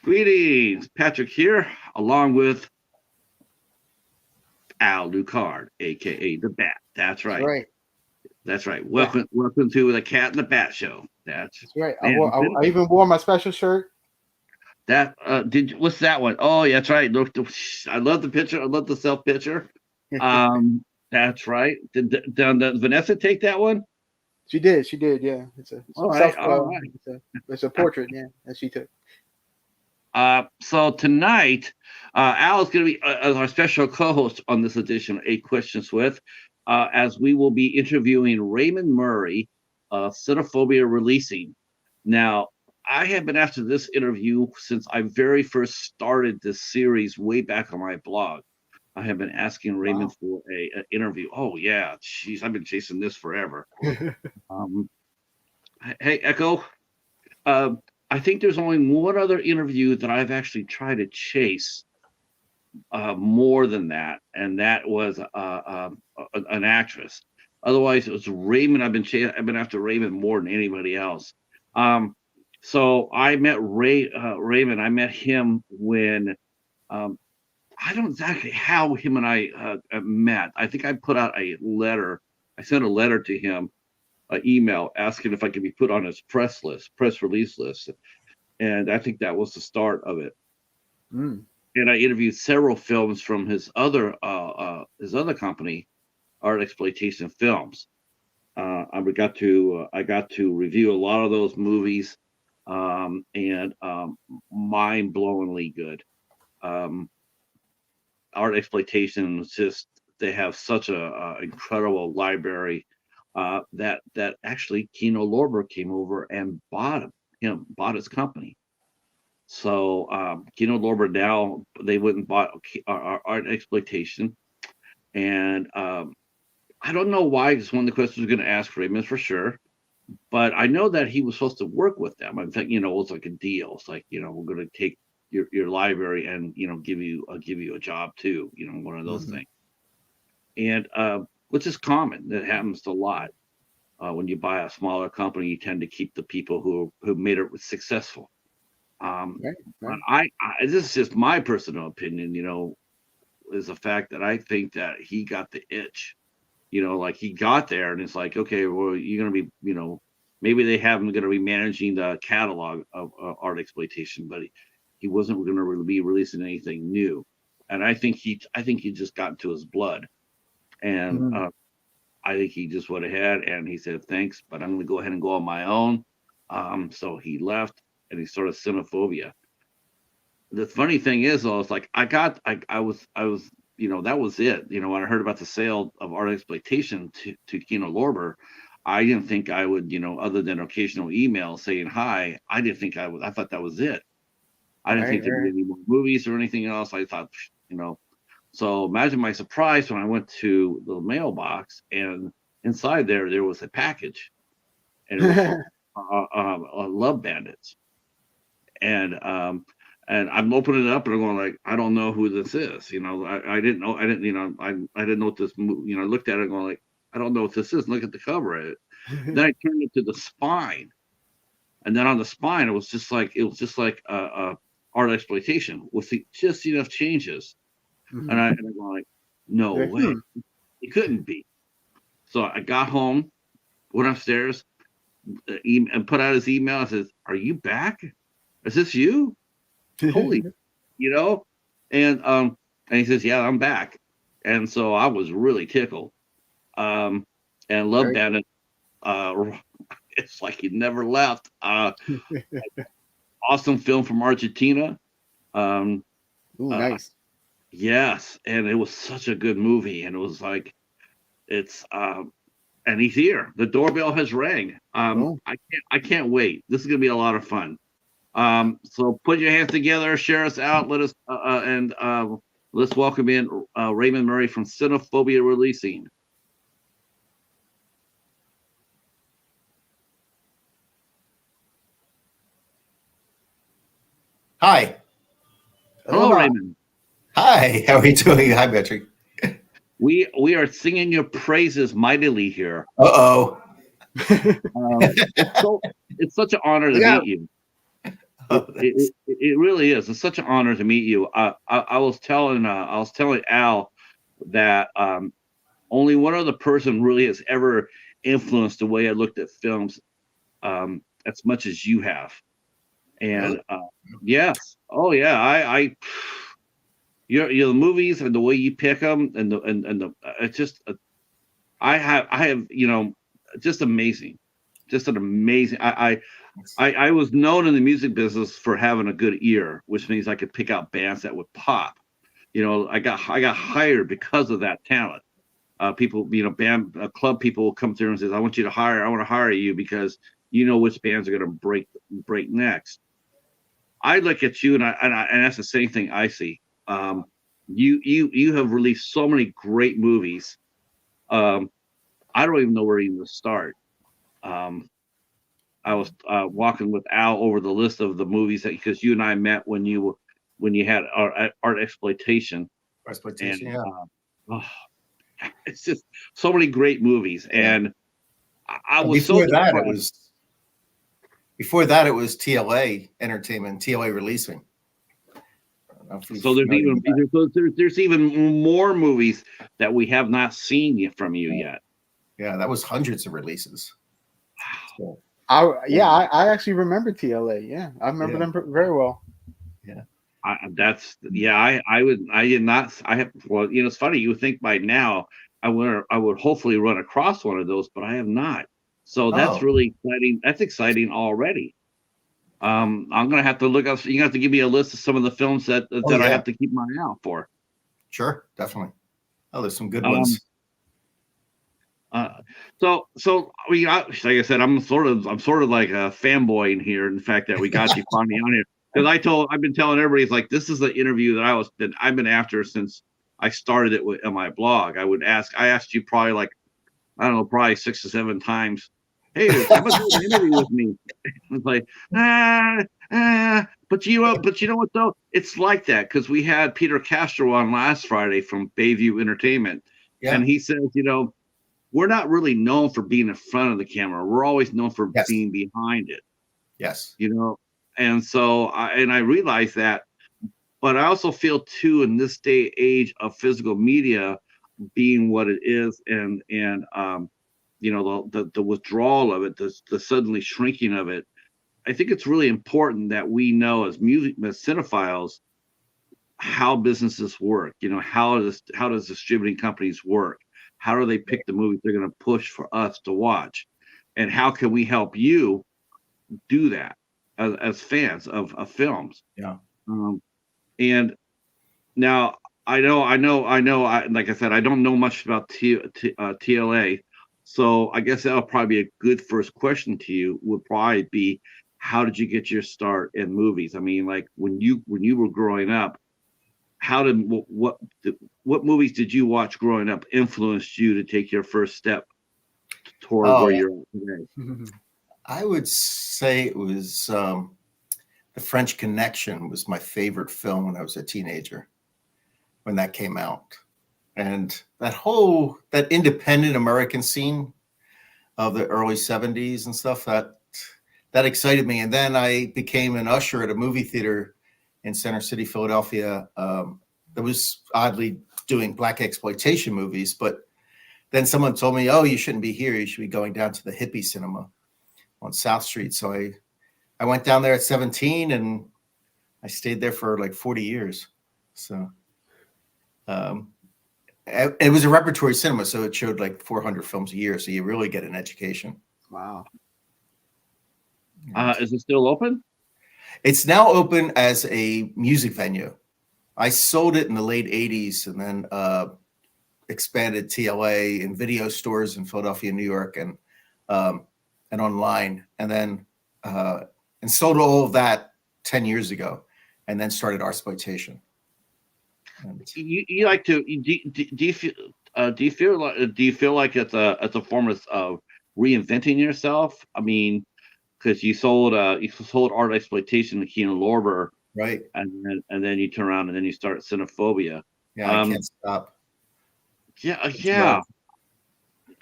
Greetings, Patrick here, along with Al Lucard, aka the Bat. That's That's right. right. That's right. Yeah, Welcome to the Cat and the Bat Show. That's that's right. man. I even wore my special shirt. That what's that one? Oh, yeah, that's right. Look, I love the picture. I love the self picture. That's right. Did Vanessa take that one? She did. She did. Yeah, it's All a right, self. all right. It's a portrait. Yeah, that she took. So tonight, Al is going to be as our special co-host on this edition of Eight Questions with, as we will be interviewing Raymond Murray, Cinephobia Releasing. Now, I have been after this interview since I very first started this series way back on my blog. I have been asking Raymond Wow. for a interview. Oh yeah, jeez, I've been chasing this forever. Um, hey, Echo. Uh, I think there's only one other interview that I've actually tried to chase more than that, and that was an actress. Otherwise, it was Raymond. I've been after Raymond more than anybody else. Um, so I met Raymond. I met him when um, I don't know exactly how him and I met. I think I put out a letter. I sent a letter to him, an email asking if I could be put on his press release list, and I think that was the start of it. Mm. And I interviewed several films from his other company, Art Exploitation Films. I got to review a lot of those movies, and mind blowingly good. Um, Art Exploitation is just they have such a incredible library that actually Kino Lorber came over and bought his company. So Kino Lorber now they went and bought Art Exploitation, and I don't know why. It's one of the questions we're going to ask Raymond for sure. But I know that he was supposed to work with them. I think it was like a deal. It's like we're going to take your library and give you a job too. One of those Hmm. things. And which is common. That happens a lot. When you buy a smaller company, you tend to keep the people who made it successful. Um, Right. but Right. this is just my personal opinion, is the fact that I think that he got the itch. Like he got there and it's like, okay, well, you're going to be, maybe they have him going to be managing the catalog of art exploitation, but he wasn't going to really be releasing anything new. And I think he just got into his blood. And Mm. I think he just went ahead and he said, thanks, but I'm going to go ahead and go on my own. So he left and he started Cinephobia. The funny thing is, though, it's like I was, that was it. When I heard about the sale of art exploitation to Kino Lorber, I didn't think I would, other than occasional emails saying hi, I didn't think I would. I thought that was it. I didn't Right. think there'd be Right. any more movies or anything else. I thought, you know. So imagine my surprise when I went to the mailbox and inside there was a package, and it was from Love Bandits, and I'm opening it up and I'm going like, I don't know who this is. I didn't know. I didn't know what this. I looked at it and going like, I don't know what this is. Look at the cover of it. Then I turned it to the spine, and then on the spine it was just like art exploitation with just enough changes. Hmm. And I'm going like, no Like, way, it couldn't be. So I got home, went upstairs, and put out his email. And says, "Are you back? Is this you? Holy, you know?" And he says, "Yeah, I'm back." And so I was really tickled. Um, and Love Very Bandit, uh, it's like he never left. cool. Awesome film from Argentina. Um, Ooh, uh, nice. yes, and it was such a good movie. And it was like it's and he's here. The doorbell has rang. Oh, I can't wait. This is gonna be a lot of fun. So put your hands together, share us out. Let us and let's welcome in Raymond Murray from Cinephobia Releasing. Hi. Hello, aloha. Raymond. Hi. How are you doing? Hi, Patrick. We are singing your praises mightily here. Uh-oh. It's such an honor to Look meet out. you. It really is. It's such an honor to meet you. I was telling Al that only one other person really has ever influenced the way I looked at films as much as you have. And Really? yes, oh yeah, you're the movies and the way you pick them and the it's just I have just amazing, just an amazing. I was known in the music business for having a good ear, which means I could pick out bands that would pop. I got hired because of that talent. People, band club people will come through and says, I want to hire you because you know which bands are going to break next. I look at you and that's the same thing I see. You have released so many great movies. I don't even know where even to start. I was walking with Al over the list of the movies because you and I met when you had art exploitation. Exploitation, And yeah. it's just so many great movies, and I was before so that surprised. it was TLA Entertainment, TLA Releasing. So there's even more movies that we have not seen yet from you yet. Yeah, that was hundreds of releases. So, I actually remember TLA. Yeah, I remember them very well. Yeah. I did not. I have. Well, it's funny. You would think by now I would hopefully run across one of those, but I have not. So that's really exciting. That's exciting already. I'm gonna have to look up. You have to give me a list of some of the films that I have to keep my eye out for. Sure, definitely. Oh, there's some good ones. So like I said, I'm sort of like a fanboy in here. In the fact that we got you finally on here, because I've been telling everybody, it's like, this is the interview that I've been after since I started it on my blog. I asked you probably like, I don't know, probably 6 or 7 times. Hey, how about doing an interview with me? It's like, but you know what though? It's like that because we had Peter Castro on last Friday from Bayview Entertainment, and he says, we're not really known for being in front of the camera. We're always known for being behind it. Yes. And so I realize that, but I also feel too, in this day age of physical media being what it is, and the withdrawal of it, the suddenly shrinking of it, I think it's really important that we know as cinephiles how businesses work. How does distributing companies work? How do they pick the movies they're going to push for us to watch? And how can we help you do that as fans of films? Yeah. And now I know, like I said, I don't know much about TLA. So I guess that'll probably be a good first question to you, would probably be, how did you get your start in movies? I mean, like when you were growing up, what movies did you watch growing up influenced you to take your first step toward where you're at today? I would say it was The French Connection was my favorite film when I was a teenager, when that came out. And that independent American scene of the early 70s and stuff, that excited me. And then I became an usher at a movie theater in Center City, Philadelphia, that was oddly doing black exploitation movies. But then someone told me, oh, you shouldn't be here. You should be going down to the hippie cinema on South Street. So I went down there at 17 and I stayed there for like 40 years. So it was a repertory cinema. So it showed like 400 films a year. So you really get an education. Wow. Is it still open? It's now open as a music venue. I sold it in the late 80s and then expanded TLA in video stores in Philadelphia, New York, and online, and then and sold all of that 10 years ago, and then started Artsploitation. You like to do you feel like it's a form of reinventing yourself? I mean, because you sold Art Exploitation to Keenan Lorber, right? And then you turn around and then you start Cinephobia. Yeah, I can't stop. Yeah.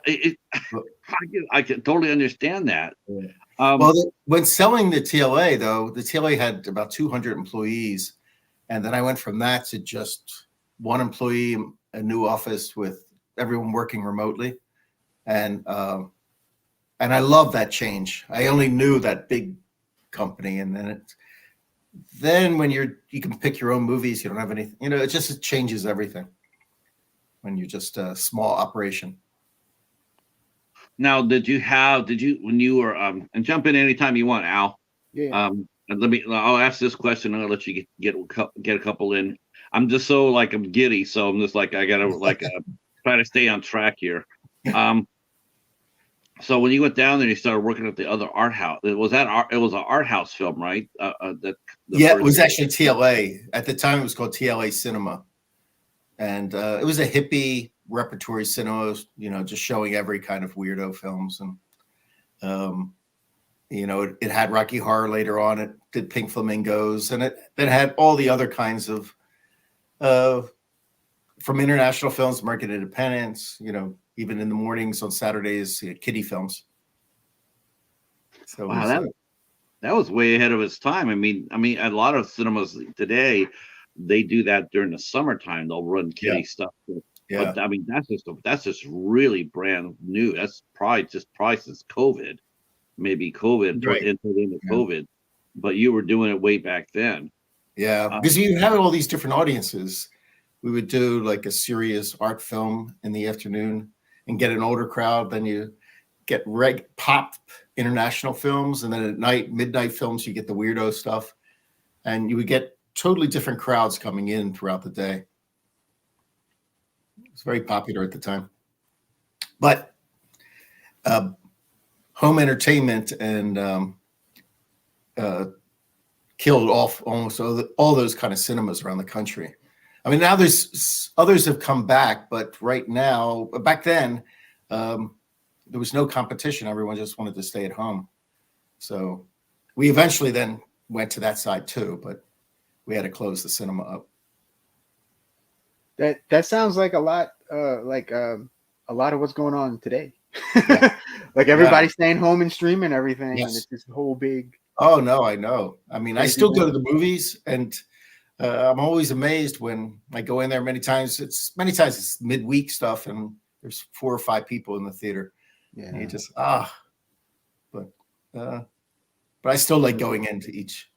I can totally understand that. Well, when selling the TLA, though, the TLA had about 200 employees. And then I went from that to just one employee, a new office with everyone working remotely. And I love that change. I only knew that big company. And then when you can pick your own movies, you don't have anything, it changes everything when you're just a small operation. Now, when you were, and jump in anytime you want, Al. Yeah. And I'll ask this question, and I'll let you get a couple in. I'm just so I'm giddy, so I'm just I gotta try to stay on track here. So when you went down there, you started working at the other art house. It was an art house film, right? It was actually TLA at the time. It was called TLA Cinema, and it was a hippie repertory cinema. Just showing every kind of weirdo films, and it had Rocky Horror later on. It did Pink Flamingos, and it had all the other kinds of from international films, American Independence. Even in the mornings on Saturdays, kiddie films. So wow, that was way ahead of its time. I mean, a lot of cinemas today, they do that during the summertime. They'll run kiddie stuff. Yeah. But that's just really brand new. That's probably since COVID, maybe COVID, Right. into COVID. But you were doing it way back then. Yeah, because you have all these different audiences. We would do like a serious art film in the afternoon and get an older crowd. Then you get pop international films, and then at night, midnight films, you get the weirdo stuff, and you would get totally different crowds coming in throughout the day. It was very popular at the time. But home entertainment and killed off almost all those kind of cinemas around the country. I mean, now there's others have come back, but right now, back then, there was no competition. Everyone just wanted to stay at home. So we eventually then went to that side too, but we had to close the cinema up. That sounds like a lot, a lot of what's going on today. Like everybody's staying home and streaming everything, and it's this whole big. Oh no, I know. I mean, I still go to the movies, and I'm always amazed when I go in there. Many times it's midweek stuff, and there's 4 or 5 people in the theater. Yeah, and you just but I still like going into each.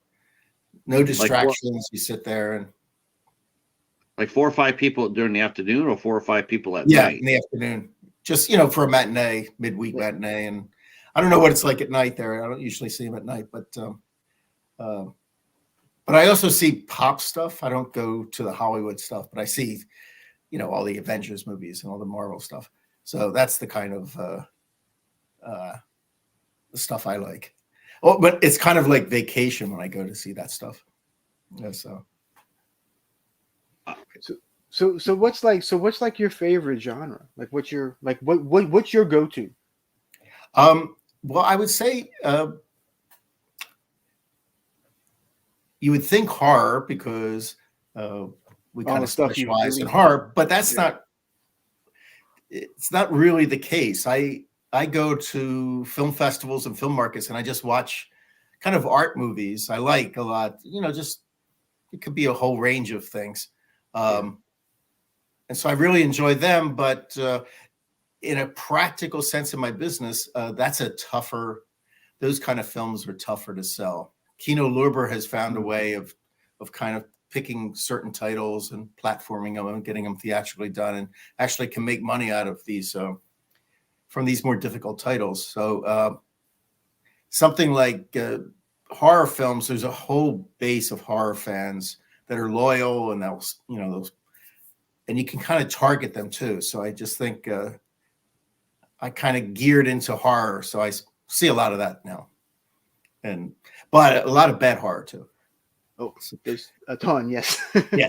No distractions. You sit there and. Like 4 or 5 people during the afternoon, or 4 or 5 people at night? Yeah, in the afternoon. Just for a matinee, midweek matinee, and I don't know what it's like at night there. I don't usually see them at night, but I also see pop stuff. I don't go to the Hollywood stuff, but I see, all the Avengers movies and all the Marvel stuff. So that's the kind of the stuff I like. Oh, but it's kind of like vacation when I go to see that stuff. Yeah, so. So what's like your favorite genre? Like what's your go-to? Well, I would say you would think horror, because we kind of specialize in horror, but that's not. It's not really the case. I go to film festivals and film markets, and I just watch kind of art movies. I like a lot. Just it could be a whole range of things. And so I really enjoy them, but in a practical sense in my business, those kind of films are tougher to sell. Kino Lorber has found a way of kind of picking certain titles and platforming them and getting them theatrically done, and actually can make money out of these from these more difficult titles. So something like horror films, there's a whole base of horror fans that are loyal, and those, and you can kind of target them too. So I just think I kind of geared into horror, so I see a lot of that now, but a lot of bad horror too. Oh, there's a ton, yes. yeah.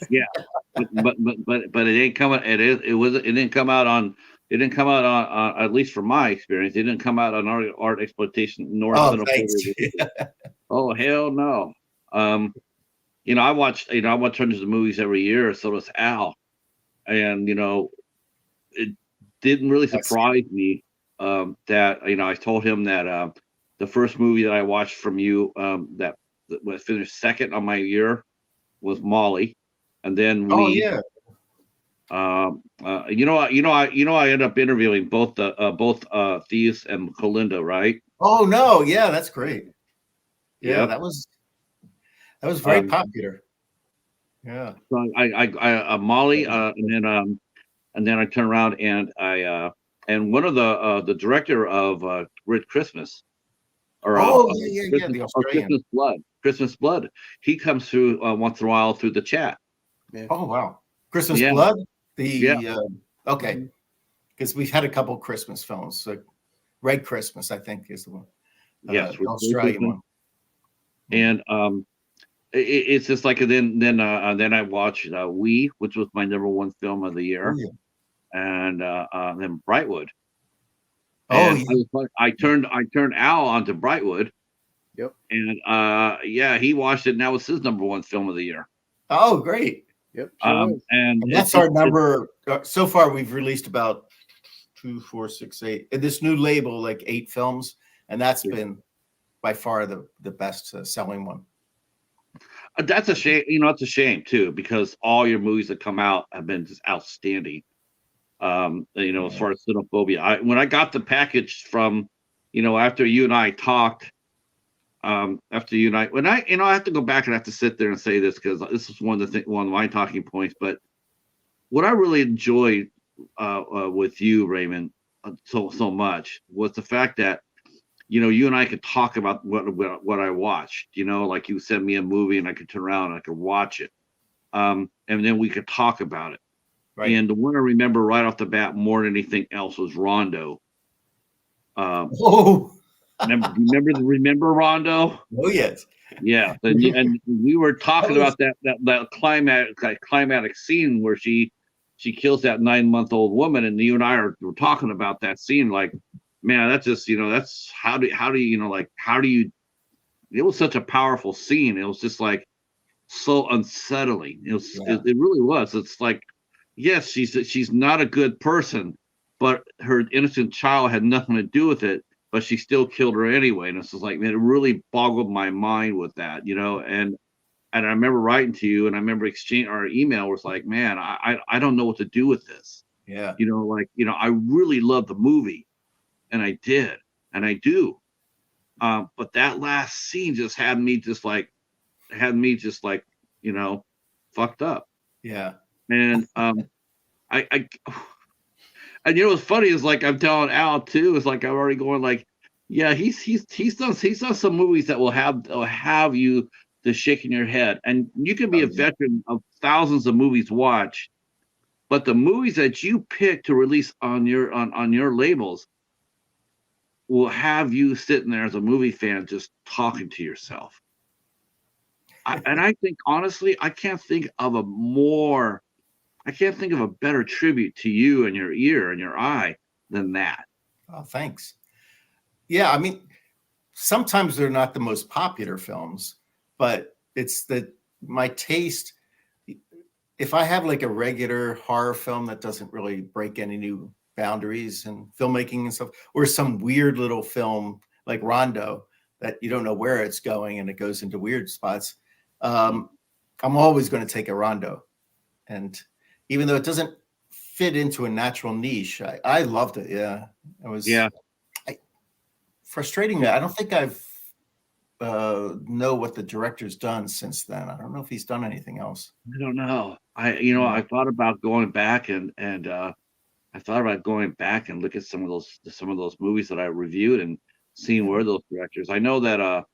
But it didn't come out. It didn't come out on. It didn't come out on, at least from my experience, it didn't come out on art exploitation nor Cinephobia. Oh, hell no. I watch hundreds of movies every year, so does Al. And it didn't really surprise me that I told him that the first movie that I watched from you that was finished second on my year was Molly, and then Oh we. yeah. I end up interviewing both Thieves and Colinda, right? Oh no, yeah, that's great. Yeah, Yep. that was very Um, popular. Yeah. so Molly, and then I turn around and and one of the director of Red Christmas Oh yeah, yeah, yeah. The Australian. Christmas Blood, he comes through once in a while through the chat. Yeah. Oh wow, Christmas Yeah, Blood. yeah, Okay, Mhm. because we've had a couple Christmas films. So Red Christmas, I think, is the one. yes, The Australian one. and it's just like then I watched which was my #1 film of the Oh year, yeah. and then Brightwood, Oh and yeah. I turned Al onto Brightwood, Yep. and yeah, he watched it, and that was his #1 film of the year. Oh great. Yep. Sure was. And And that's our number. So far, we've released about 2, 4, 6, 8. In this new label, like 8 films, and that's been by far the best selling one. that's a shame. It's a shame too, because all your movies that come out have been just outstanding. As far as Cinephobia, when I got the package from, after you and I talked, after you and I have to go back and I have to sit there and say this because this is one of my talking points. But what I really enjoyed with you, Raymond, so much was the fact that you and I could talk about what I watched. Like you send me a movie and I could turn around and I could watch it, and then we could talk about it. Right. And the one I remember right off the bat more than anything else was Rondo. Oh. Remember Rondo? Oh yes. Yeah, and we were talking about that climatic scene where she kills that 9-month-old woman, and you and I were talking about that scene. Like, man, that's just that's how do you? It was such a powerful scene. It was just like so unsettling. It really was. It's like, yes, she's not a good person, but her innocent child had nothing to do with it. But she still killed her anyway, and it's just like, man, it really boggled my mind with that, And I remember writing to you, and I remember our email was like, man, I don't know what to do with this. Yeah. I really love the movie, and I did, and I do. But that last scene just had me just like, fucked up. Yeah. And I and what's funny is like I'm telling Al too, is like I'm already going like, yeah, he's done some movies that will have you just shaking your head. And you can be a veteran of thousands of movies watched, but the movies that you pick to release on your labels will have you sitting there as a movie fan just talking to yourself. And I think honestly, I can't think of a better tribute to you and your ear and your eye than that. Oh, thanks. Yeah, I mean, sometimes they're not the most popular films, but it's my taste. If I have like a regular horror film that doesn't really break any new boundaries in filmmaking and stuff, or some weird little film like Rondo that you don't know where it's going and it goes into weird spots, I'm always going to take a Rondo. And even though it doesn't fit into a natural niche, I loved it. Yeah, it was. Yeah. Frustrating. I don't think I've know what the director's done since then. I don't know if he's done anything else. I don't know. I thought about going back and I thought about going back and look at some of those movies that I reviewed and seeing where those directors. I know that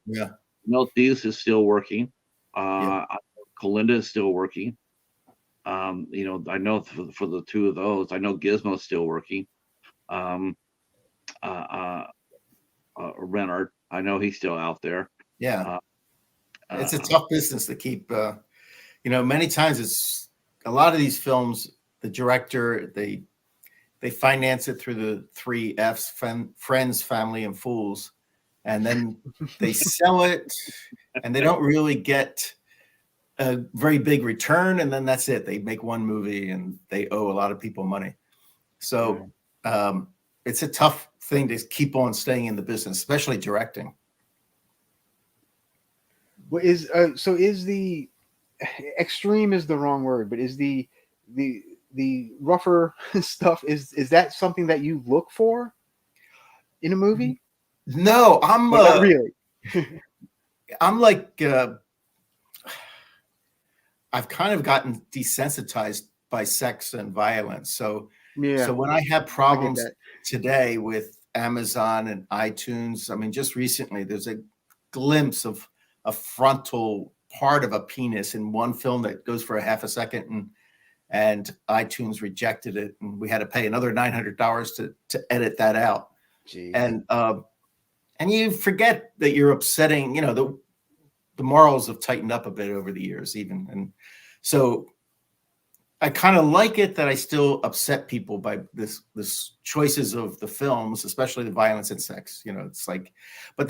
Thieves is still working. Colinda is still working. I know for the two of those, I know Gizmo's still working. Renard, I know he's still out there. Yeah. It's a tough business to keep. Many times it's a lot of these films, the director, they finance it through the 3 F's: friends, family, and fools. And then they sell it and they don't really get a very big return. And then that's it. They make one movie and they owe a lot of people money. So it's a tough thing to keep on staying in the business, especially directing. What is so is the extreme is the wrong word, but is the the rougher stuff is that something that you look for in a movie? No, Or not really. I'm like I've kind of gotten desensitized by sex and violence. So Yeah, when I have I get problems that. today with Amazon and iTunes, I mean, just recently there's a glimpse of a frontal part of a penis in one film that goes for a half a second, and iTunes rejected it, and we had to pay another $900 to edit that out. Jeez. And you forget that you're upsetting. You know, the morals have tightened up a bit over the years, even, and so I kind of like it that I still upset people by this choices of the films, especially the violence and sex. You know, it's like, but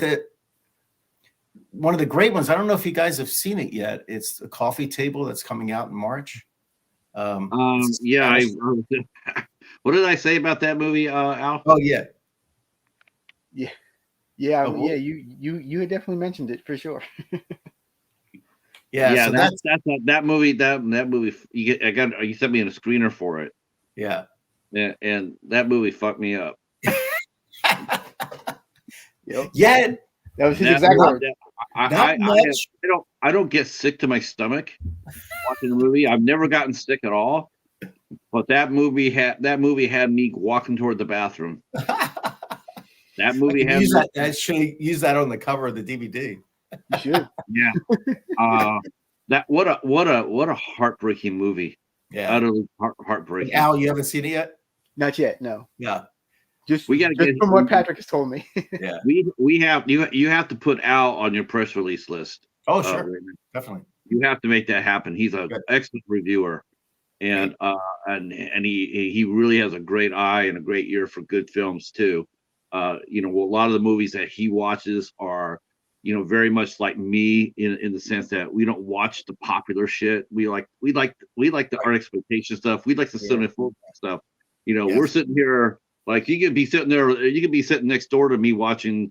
one of the great ones, I don't know if you guys have seen it yet. It's A Coffee Table that's coming out in March. It's a Yeah, Spanish. what did I say about that movie, Al? Oh yeah. Yeah, yeah, Oh, yeah. You had definitely mentioned it for sure. yeah. Yeah, So that's that movie. That movie. You sent me in a screener for it. yeah. Yeah, and that movie fucked me up. Yep, Yeah, that was his That, exact not word. not much. I don't get sick to my stomach watching a movie. I've never gotten sick at all. But that movie had me walking toward the bathroom. That I movie could had use me. that. I should use that on the cover of the DVD. You should. Yeah. Uh, that what a heartbreaking movie. Yeah. Utterly And heartbreaking. Al, you haven't seen it yet? Not yet. No. Yeah. Just We got to just get from what Patrick has told me. Yeah. we have you have to put Al on your press release list. Oh, sure. Raymond. Definitely. You have to make that happen. He's an Good. excellent reviewer, and he really has a great eye and a great ear for good films too. You know, a lot of the movies that he watches are, you know, very much like me in the sense that we don't watch the popular shit. We like the art exploitation stuff. We like the Yeah. cinephobia stuff. You know, we're Yes. sitting here like you could be sitting there. You could be sitting next door to me watching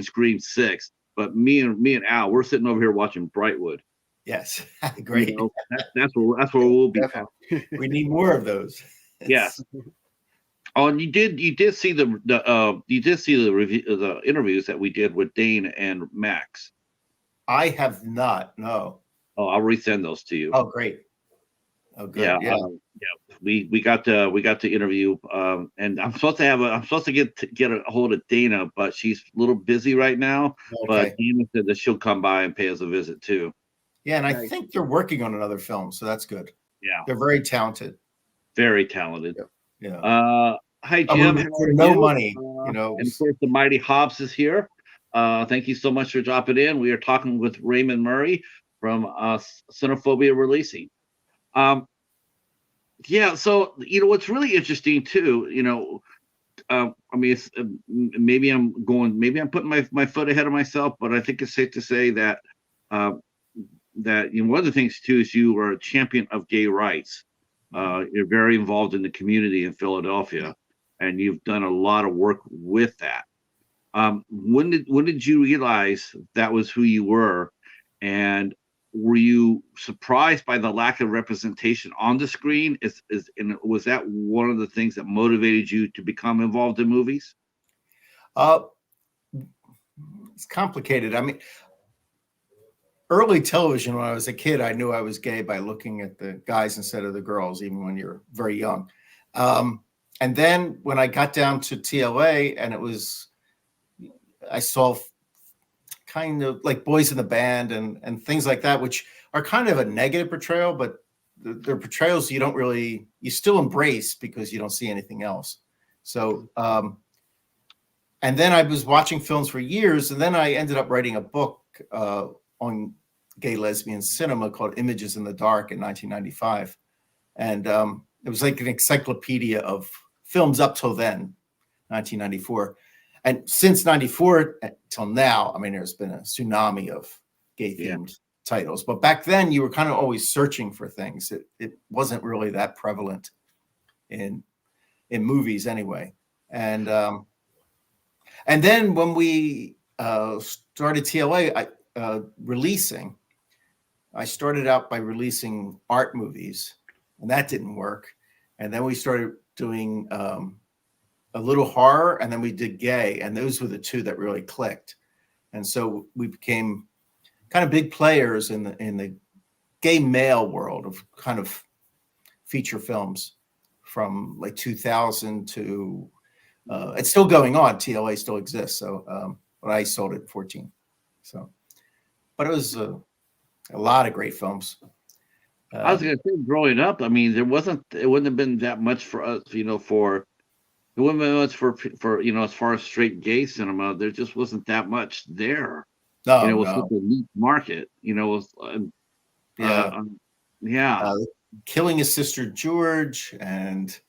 Scream 6. But me and Al, we're sitting over here watching Brightwood. Yes. You Great. know, that's where we'll be. Definitely. We need more of those. Yes. Oh, and you did see the review, the interviews that we did with Dane and Max. I have not. No. Oh, I'll resend those to you. Oh, great. Oh, good. Yeah, Yeah. we got to interview, and I'm supposed to get a hold of Dana, but she's a little busy right now. But Okay. Dana said that she'll come by and pay us a visit too. Yeah, and I Nice. think they're working on another film, so that's good. Yeah, They're very talented. very talented. Yeah. Hi I Jim, mean, how for are no you? money, you know. And of course, the mighty Hobbs is here. Thank you so much for dropping in. We are talking with Raymond Murray from Cinephobia Releasing. Yeah, so you know what's really interesting too. You know, I mean, maybe I'm putting my foot ahead of myself, but I think it's safe to say that uh, you know one of the things too is you are a champion of gay rights. You're very involved in the community in Philadelphia, and you've done a lot of work with that. When did you realize that was who you were, and were you surprised by the lack of representation on the screen? And was that one of the things that motivated you to become involved in movies? Uh, it's complicated. I mean, early television, when I was a kid, I knew I was gay by looking at the guys instead of the girls, even when you're very young. And then when I got down to TLA, and I saw kind of like Boys in the Band and things like that, which are kind of a negative portrayal, but they're portrayals you still embrace because you don't see anything else. So, and then I was watching films for years, and then I ended up writing a book on gay lesbian cinema called Images in the Dark in 1995. And it was like an encyclopedia of films up till then, 1994. And since 94 till now, I mean, there's been a tsunami of gay themed titles. But back then, you were kind of always searching for things. It wasn't really that prevalent in movies anyway. And then when we started TLA, releasing, I started out by releasing art movies, and that didn't work. And then we started doing a little horror, and then we did gay, and those were the two that really clicked. And so we became kind of big players in the gay male world of kind of feature films from like 2000 to it's still going on. TLA still exists. So, but I sold it at 14. So, but it was a lot of great films. I was gonna say, growing up, I mean, it wouldn't have been that much for us, it wouldn't have been much for as far as straight gay cinema. There just wasn't that much there. No, It was no. such a neat market. Yeah. Yeah. Killing His Sister George and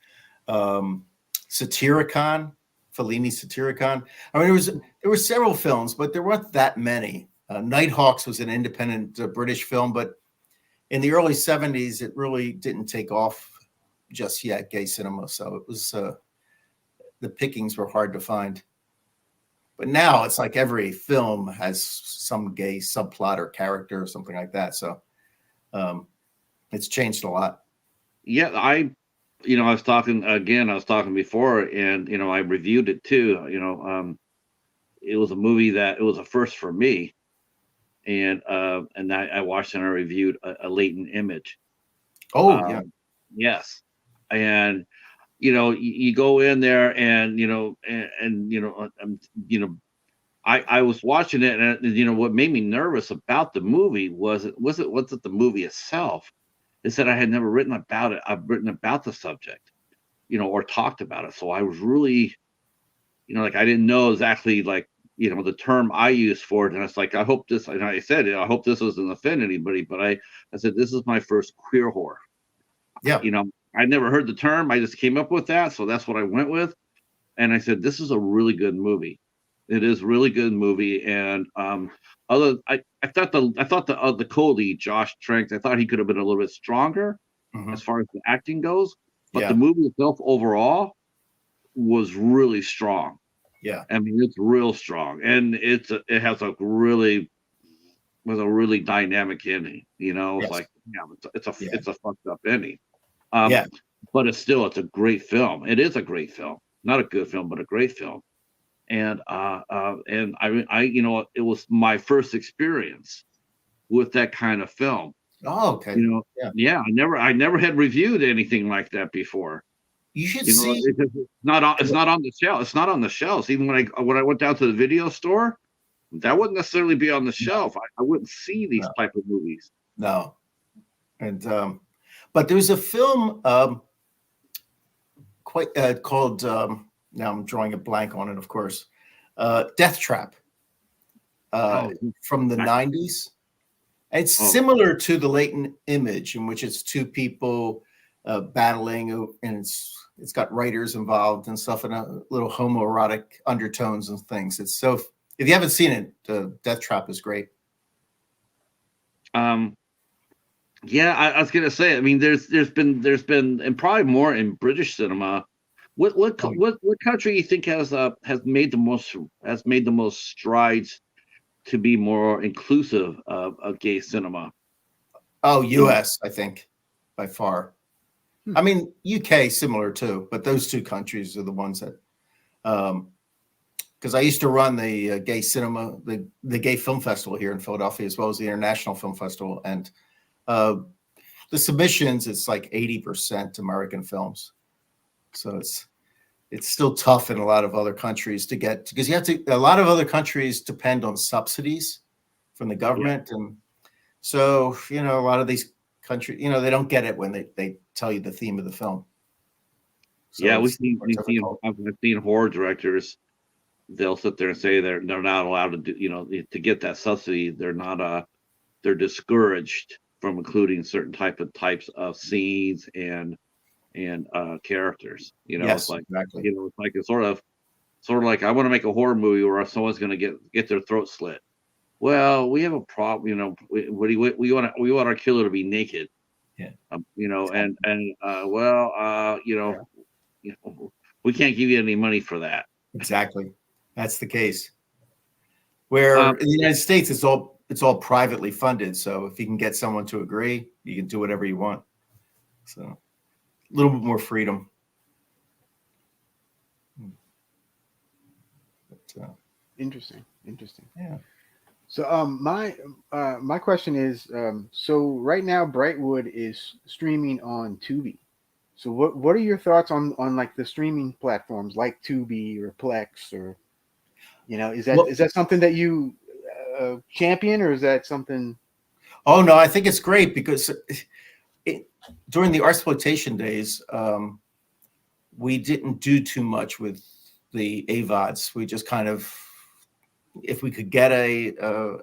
Satyricon, Fellini Satyricon. I mean, there were several films, but there weren't that many. Nighthawks was an independent British film, but in the early 70s, it really didn't take off just yet, gay cinema. So it was the pickings were hard to find. But now it's like every film has some gay subplot or character or something like that. So it's changed a lot. Yeah, I was talking before, and I reviewed it too. It was a movie that it was a first for me, and I watched and I reviewed a Latent Image. Oh, yeah. Yes, and you go in there, and I was watching it, and what made me nervous about the movie wasn't the movie itself. Is that I had never written about it. I've written about the subject, or talked about it. So I was really, like, I didn't know exactly, like, the term I used for it. And it's like, I hope this, and I said, I hope this doesn't offend anybody, but I said, this is my first queer horror. Yeah. I never heard the term. I just came up with that. So that's what I went with. And I said, this is a really good movie. It is a really good movie. And I thought the co-lead, Josh Trank, I thought he could have been a little bit stronger as far as the acting goes. But the movie itself overall was really strong. Yeah. I mean, it's real strong, and it has a really dynamic ending. It's like, it's a fucked up ending. But it's a great film. It is a great film, not a good film, but a great film. And it was my first experience with that kind of film. Oh, okay. I never had reviewed anything like that before. You should see. It's not on the shelf. It's not on the shelves. Even when I went down to the video store, that wouldn't necessarily be on the shelf. I wouldn't see these type of movies. No. And but there's a film called now I'm drawing a blank on it, of course. Death Trap from the 90s. It's similar to the Latent Image, in which it's two people battling, and it's got writers involved and stuff, and a little homoerotic undertones and things. It's so, if you haven't seen it, Death Trap is great. Yeah, I was gonna say. I mean, there's been, and probably more in British cinema. What country do you think has made the most strides to be more inclusive of gay cinema? Oh, U.S. I think by far. I mean, UK similar too, but those two countries are the ones that. Because I used to run the gay cinema, the gay film festival here in Philadelphia, as well as the International Film Festival, and the submissions, it's like 80% American films. So it's still tough in a lot of other countries to get, because a lot of other countries depend on subsidies from the government. And so, a lot of these countries, they don't get it when they tell you the theme of the film. So I've seen horror directors, they'll sit there and say they're not allowed to do, to get that subsidy. They're discouraged from including certain types of scenes and characters. Yes, it's like, exactly. It's sort of like, I want to make a horror movie where someone's going to get their throat slit. Well, we have a problem. We want our killer to be naked. Yeah. We can't give you any money for that. Exactly. That's the case. Where in the United States, it's all it's all privately funded. So if you can get someone to agree, you can do whatever you want. So a little bit more freedom. But, Interesting. yeah. So my question is, so right now Brightwood is streaming on Tubi. So what are your thoughts on like the streaming platforms like Tubi or Plex, or is that something that you champion, or is that something? Oh no, I think it's great because during the exploitation days, we didn't do too much with the AVODs. We just kind of, if we could get a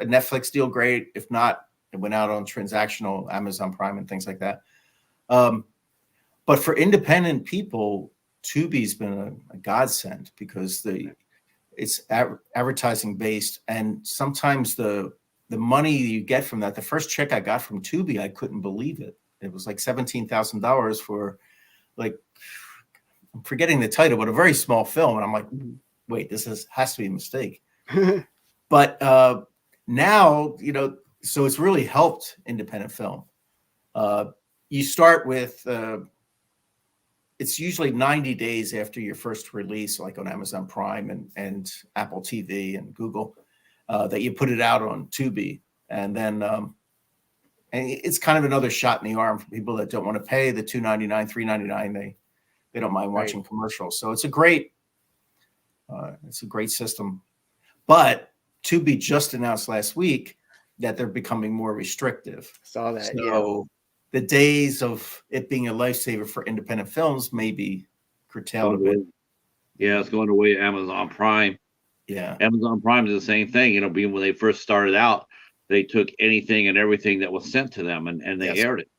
Netflix deal, great. If not, it went out on transactional Amazon Prime and things like that. But for independent people, Tubi's been a godsend because it's advertising based, and sometimes the money you get from that. The first check I got from Tubi, I couldn't believe it. It was like $17,000 for, like, I'm forgetting the title, but a very small film, and I'm like, wait, has to be a mistake. But now, so it's really helped independent film. You start with, it's usually 90 days after your first release, like on Amazon Prime and Apple TV and Google, that you put it out on Tubi. And then and it's kind of another shot in the arm for people that don't want to pay the $2.99, $3.99. They don't mind watching commercials. So it's a great system. But Tubi just announced last week that they're becoming more restrictive. Saw that. So the days of it being a lifesaver for independent films may be curtailed a bit. Yeah, it's going away to Amazon Prime. Yeah. Amazon Prime is the same thing. Being when they first started out, they took anything and everything that was sent to them and they aired it.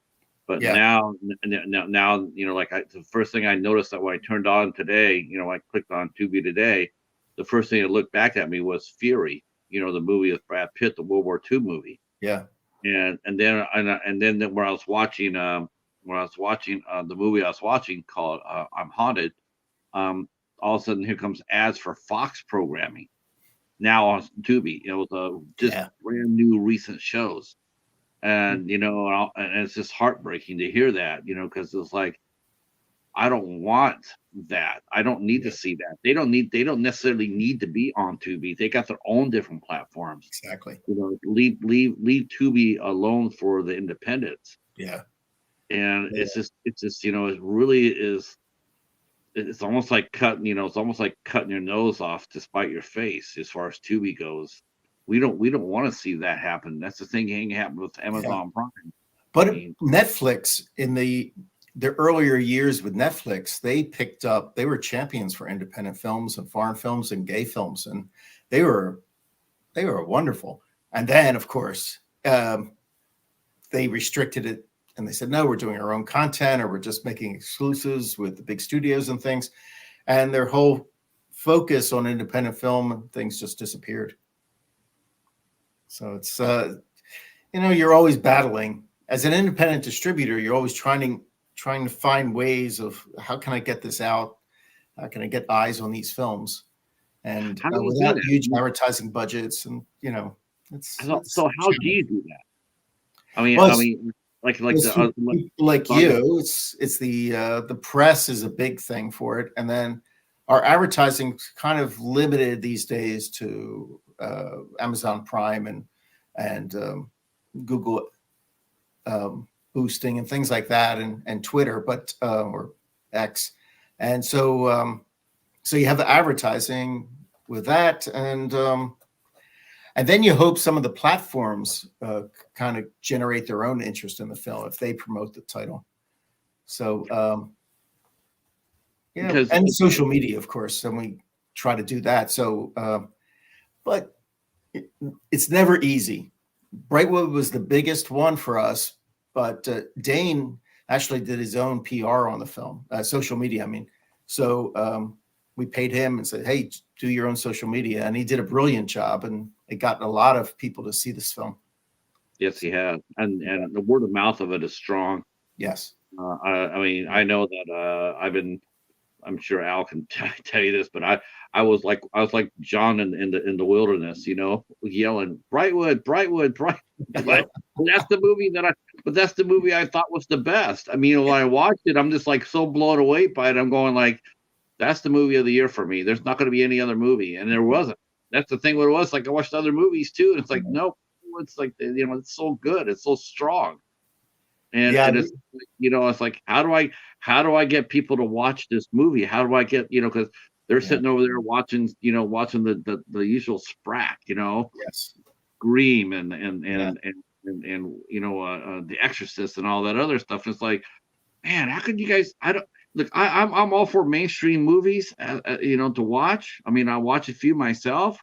But now, like the first thing I noticed that when I turned on today, I clicked on Tubi today, the first thing that looked back at me was Fury, the movie with Brad Pitt, the World War II movie. Yeah. And then when I was watching the movie I was watching called I'm Haunted, all of a sudden here comes ads for Fox programming now on Tubi, with just brand new recent shows. And and it's just heartbreaking to hear that, because it's like, I don't want that. I don't need to see that. They don't necessarily need to be on Tubi. They got their own different platforms. Exactly. Leave Tubi alone for the independents. Yeah. And it's just it really is. It's almost like cutting your nose off to spite your face as far as Tubi goes. We don't want to see that happen. That's the thing that happened with Amazon Prime. But Netflix, in the earlier years with Netflix, they were champions for independent films and foreign films and gay films, and they were wonderful. And then, of course, they restricted it, and they said, no, we're doing our own content, or we're just making exclusives with the big studios and things. And their whole focus on independent film and things just disappeared. So it's, you're always battling. As an independent distributor, you're always trying to find ways of, how can I get this out? How can I get eyes on these films? And without huge advertising budgets, and so how do you do that? Like you, it's the press is a big thing for it, and then our advertising kind of limited these days to Amazon Prime and Google boosting and things like that, and Twitter, but or X, and so you have the advertising with that, and then you hope some of the platforms kind of generate their own interest in the film if they promote the title. So and social media, of course, and we try to do that. So, but it's never easy. Brightwood was the biggest one for us, but Dane actually did his own PR on the film, social media. I mean, so we paid him and said, "Hey, do your own social media," and he did a brilliant job, and it got a lot of people to see this film. Yes, he has, and the word of mouth of it is strong. Yes, I know that I've been I'm sure Al can tell you this, but I was like John in the wilderness, yelling Brightwood, Brightwood, Bright. But that's the movie but that's the movie I thought was the best. I mean, when I watched it, I'm just like so blown away by it. I'm going like, that's the movie of the year for me. There's not going to be any other movie, and there wasn't. That's the thing. What it was like, I watched other movies too, and it's like, nope. It's like it's so good. It's so strong. And it's it's like how do I get people to watch this movie? How do I get because they're sitting over there watching the usual sprack, Yes. Scream and The Exorcist and all that other stuff. It's like, man, how could you guys? I don't look. I'm all for mainstream movies, to watch. I mean, I watch a few myself,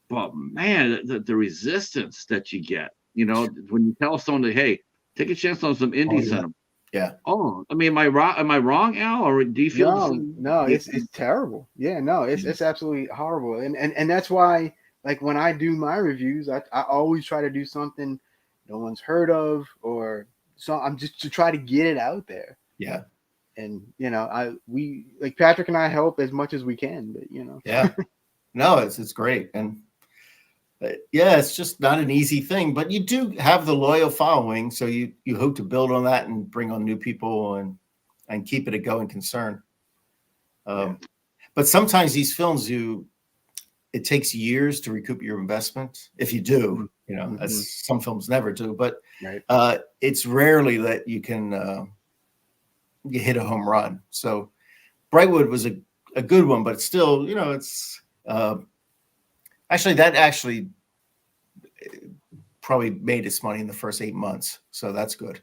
but man, the resistance that you get, when you tell someone that, hey, take a chance on some indie cinema. Yeah. Oh, I mean, am I wrong, Al, or do you feel? No, it's terrible. Yeah, no, it's absolutely horrible, and that's why, like, when I do my reviews, I always try to do something no one's heard of, or so I'm just to try to get it out there. Yeah. And we like Patrick and I help as much as we can, but Yeah. No, it's great, and it's just not an easy thing, but you do have the loyal following, so you hope to build on that and bring on new people and keep it a going concern. But sometimes these films, it takes years to recoup your investment. If you do, as some films never do, but it's rarely that you can you hit a home run. So Brightwood was a good one, but still, it's actually probably made its money in the first 8 months. So that's good.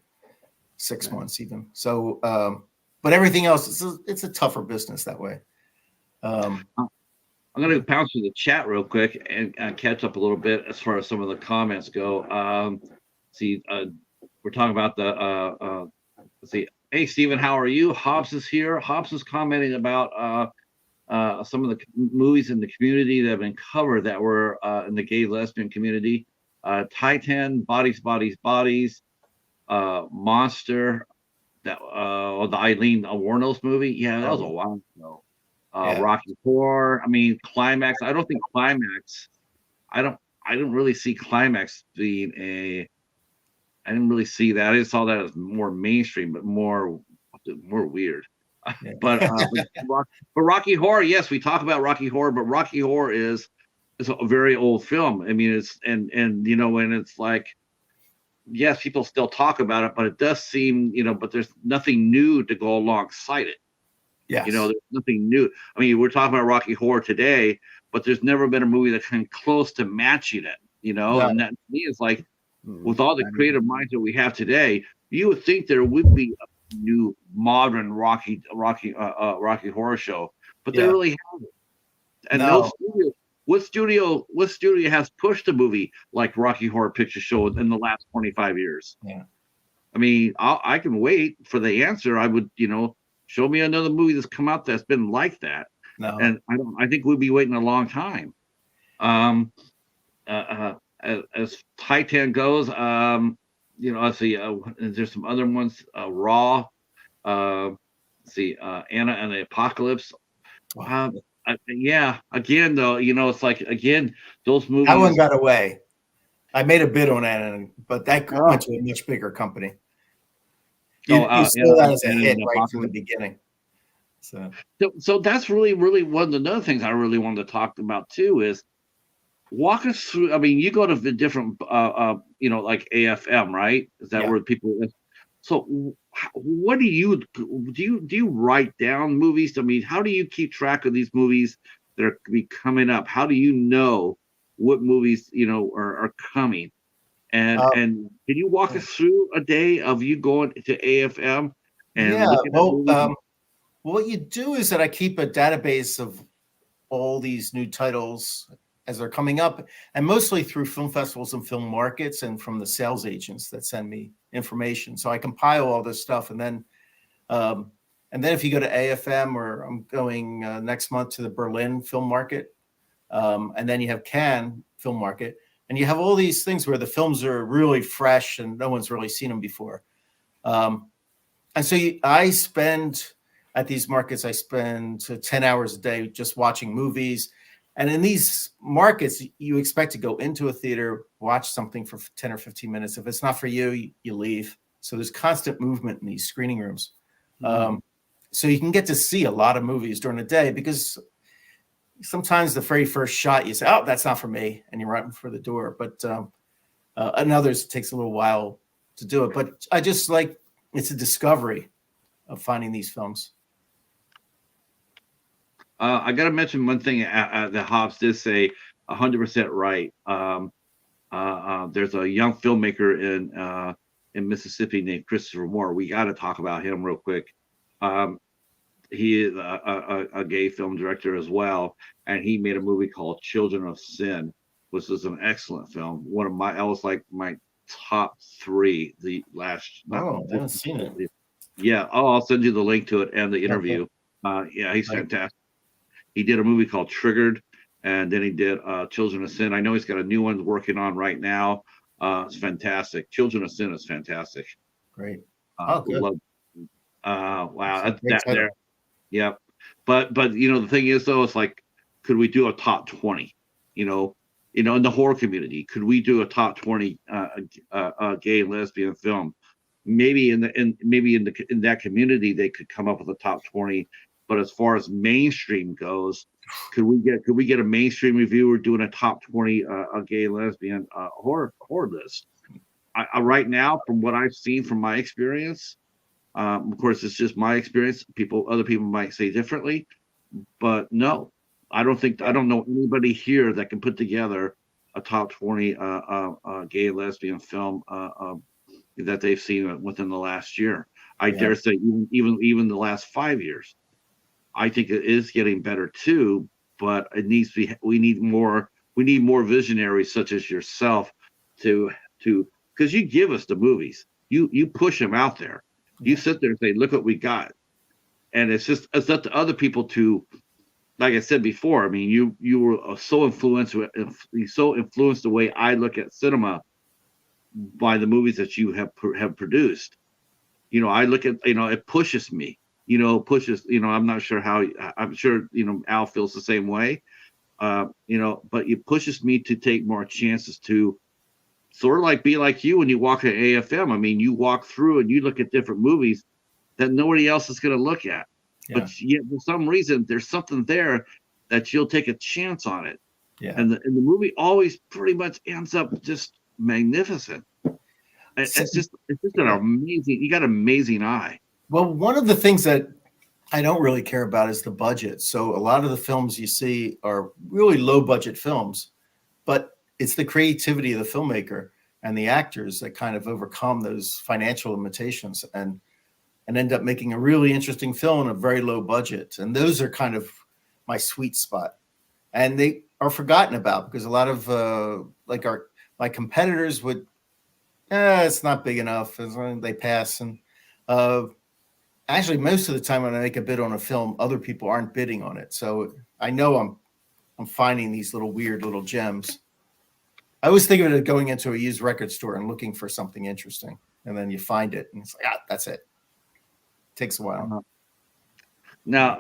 6 months even. So, but everything else, it's a tougher business that way. I'm going to bounce through the chat real quick and catch up a little bit as far as some of the comments go. We're talking about let's see. Hey, Stephen, how are you? Hobbs is here. Hobbs is commenting about some of the movies in the community that have been covered that were in the gay lesbian community. Titan, Bodies, Monster, the Eileen Warnos movie. Yeah, that was a while ago. Rocky Horror. I mean, Climax. I don't think Climax. I didn't really see Climax being I didn't really see that. I saw that as more mainstream, but more weird. Yeah. But Rocky Horror, yes, we talk about Rocky Horror, but Rocky Horror is a very old film. I mean, it's and it's like, yes, people still talk about it, but it does seem, but there's nothing new to go alongside it. Yes. There's nothing new. I mean, we're talking about Rocky Horror today, but there's never been a movie that came close to matching it. No. And that to me is like, with all the creative minds that we have today, you would think there would be a new modern Rocky Horror show, but there really hasn't. And no studio. What studio has pushed a movie like Rocky Horror Picture Show in the last 25 years? Yeah. I mean, I can wait for the answer. I would, show me another movie that's come out that's been like that. No. And I think we'd be waiting a long time. As Titan goes, let's see. There's some other ones. Raw. Let's see. Anna and the Apocalypse. Again, though, it's like, again, those movies. That one got away. I made a bid on that, but that went to a much bigger company. You saw that as a hit right from the beginning. So that's really, really one of the other things I really wanted to talk about too is walk us through. I mean, you go to the different, like AFM, right? Is that where people? So, what do you write down movies? I mean, how do you keep track of these movies that are coming up? How do you know what movies are coming? And can you walk us through a day of you going to AFM and what you do is that I keep a database of all these new titles as they're coming up, and mostly through film festivals and film markets and from the sales agents that send me information. So I compile all this stuff, and then if you go to AFM, or I'm going next month to the Berlin Film Market, and then you have Cannes Film Market, and you have all these things where the films are really fresh and no one's really seen them before. And so I spend at these markets, I spend 10 hours a day just watching movies. And in these markets, you expect to go into a theater, watch something for 10 or 15 minutes. If it's not for you, you leave. So there's constant movement in these screening rooms. So you can get to see a lot of movies during the day, because sometimes the very first shot you say, oh, that's not for me, and you're right for the door. But in others, it takes a little while to do it. But I just like, it's a discovery of finding these films. I got to mention one thing that Hobbs did say 100% right. There's a young filmmaker in Mississippi named Christopher Moore. We got to talk about him real quick. He is a gay film director as well, and he made a movie called Children of Sin, which is an excellent film. I was like my top 3 the last. Oh, I haven't seen it. Yeah. Oh, I'll send you the link to it and the interview. Yeah, he's fantastic. He did a movie called Triggered, and then he did Children of Sin. I know he's got a new one working on right now. It's fantastic. Children of Sin is fantastic. Great. Good. Wow. That there. Yeah. But the thing is, though, it's like, could we do a top 20? In the horror community, could we do a top 20 gay and lesbian film? Maybe in that community they could come up with a top 20. But as far as mainstream goes, could we get a mainstream reviewer doing a top 20 gay and lesbian horror list? Right now, from what I've seen from my experience, of course it's just my experience. Other people might say differently, but no, I don't know anybody here that can put together a top 20 gay and lesbian film that they've seen within the last year. I dare say even the last 5 years. I think it is getting better too, but it needs to be. We need more visionaries such as yourself to because you give us the movies. You push them out there. You sit there and say, look what we got. And it's up to other people to, like I said before, I mean, you were so influenced the way I look at cinema by the movies that you have produced. I look at, it pushes me. I'm not sure how. I'm sure Al feels the same way. But it pushes me to take more chances to sort of like be like you when you walk at AFM. I mean, you walk through and you look at different movies that nobody else is going to look at. Yeah. But yet, for some reason, there's something there that you'll take a chance on it. Yeah. And the movie always pretty much ends up just magnificent. It's just an amazing. You got an amazing eye. Well, one of the things that I don't really care about is the budget. So a lot of the films you see are really low budget films, but it's the creativity of the filmmaker and the actors that kind of overcome those financial limitations and end up making a really interesting film on a very low budget. And those are kind of my sweet spot. And they are forgotten about because a lot of my competitors would, it's not big enough. They pass. And actually, most of the time when I make a bid on a film, other people aren't bidding on it. So I know I'm finding these weird little gems. I always think of it as going into a used record store and looking for something interesting, and then you find it, and it's like, that's it. It takes a while. Now,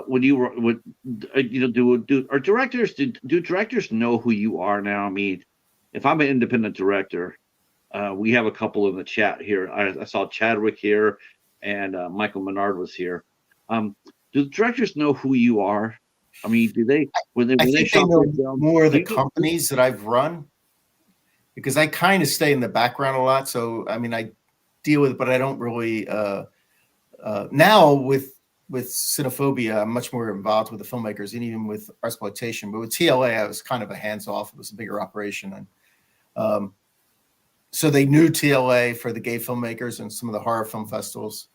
when do directors know who you are now? I mean, if I'm an independent director, we have a couple in the chat here. I saw Chadwick here, and Michael Menard was here. Do the directors know who you are? I mean, do they? I think they know more of the companies that I've run, because I kind of stay in the background a lot. So I mean, I deal with it, but I don't really. Now with Cinephobia, I'm much more involved with the filmmakers, and even with exploitation. But with TLA, I was kind of a hands off. It was a bigger operation, and so they knew TLA for the gay filmmakers and some of the horror film festivals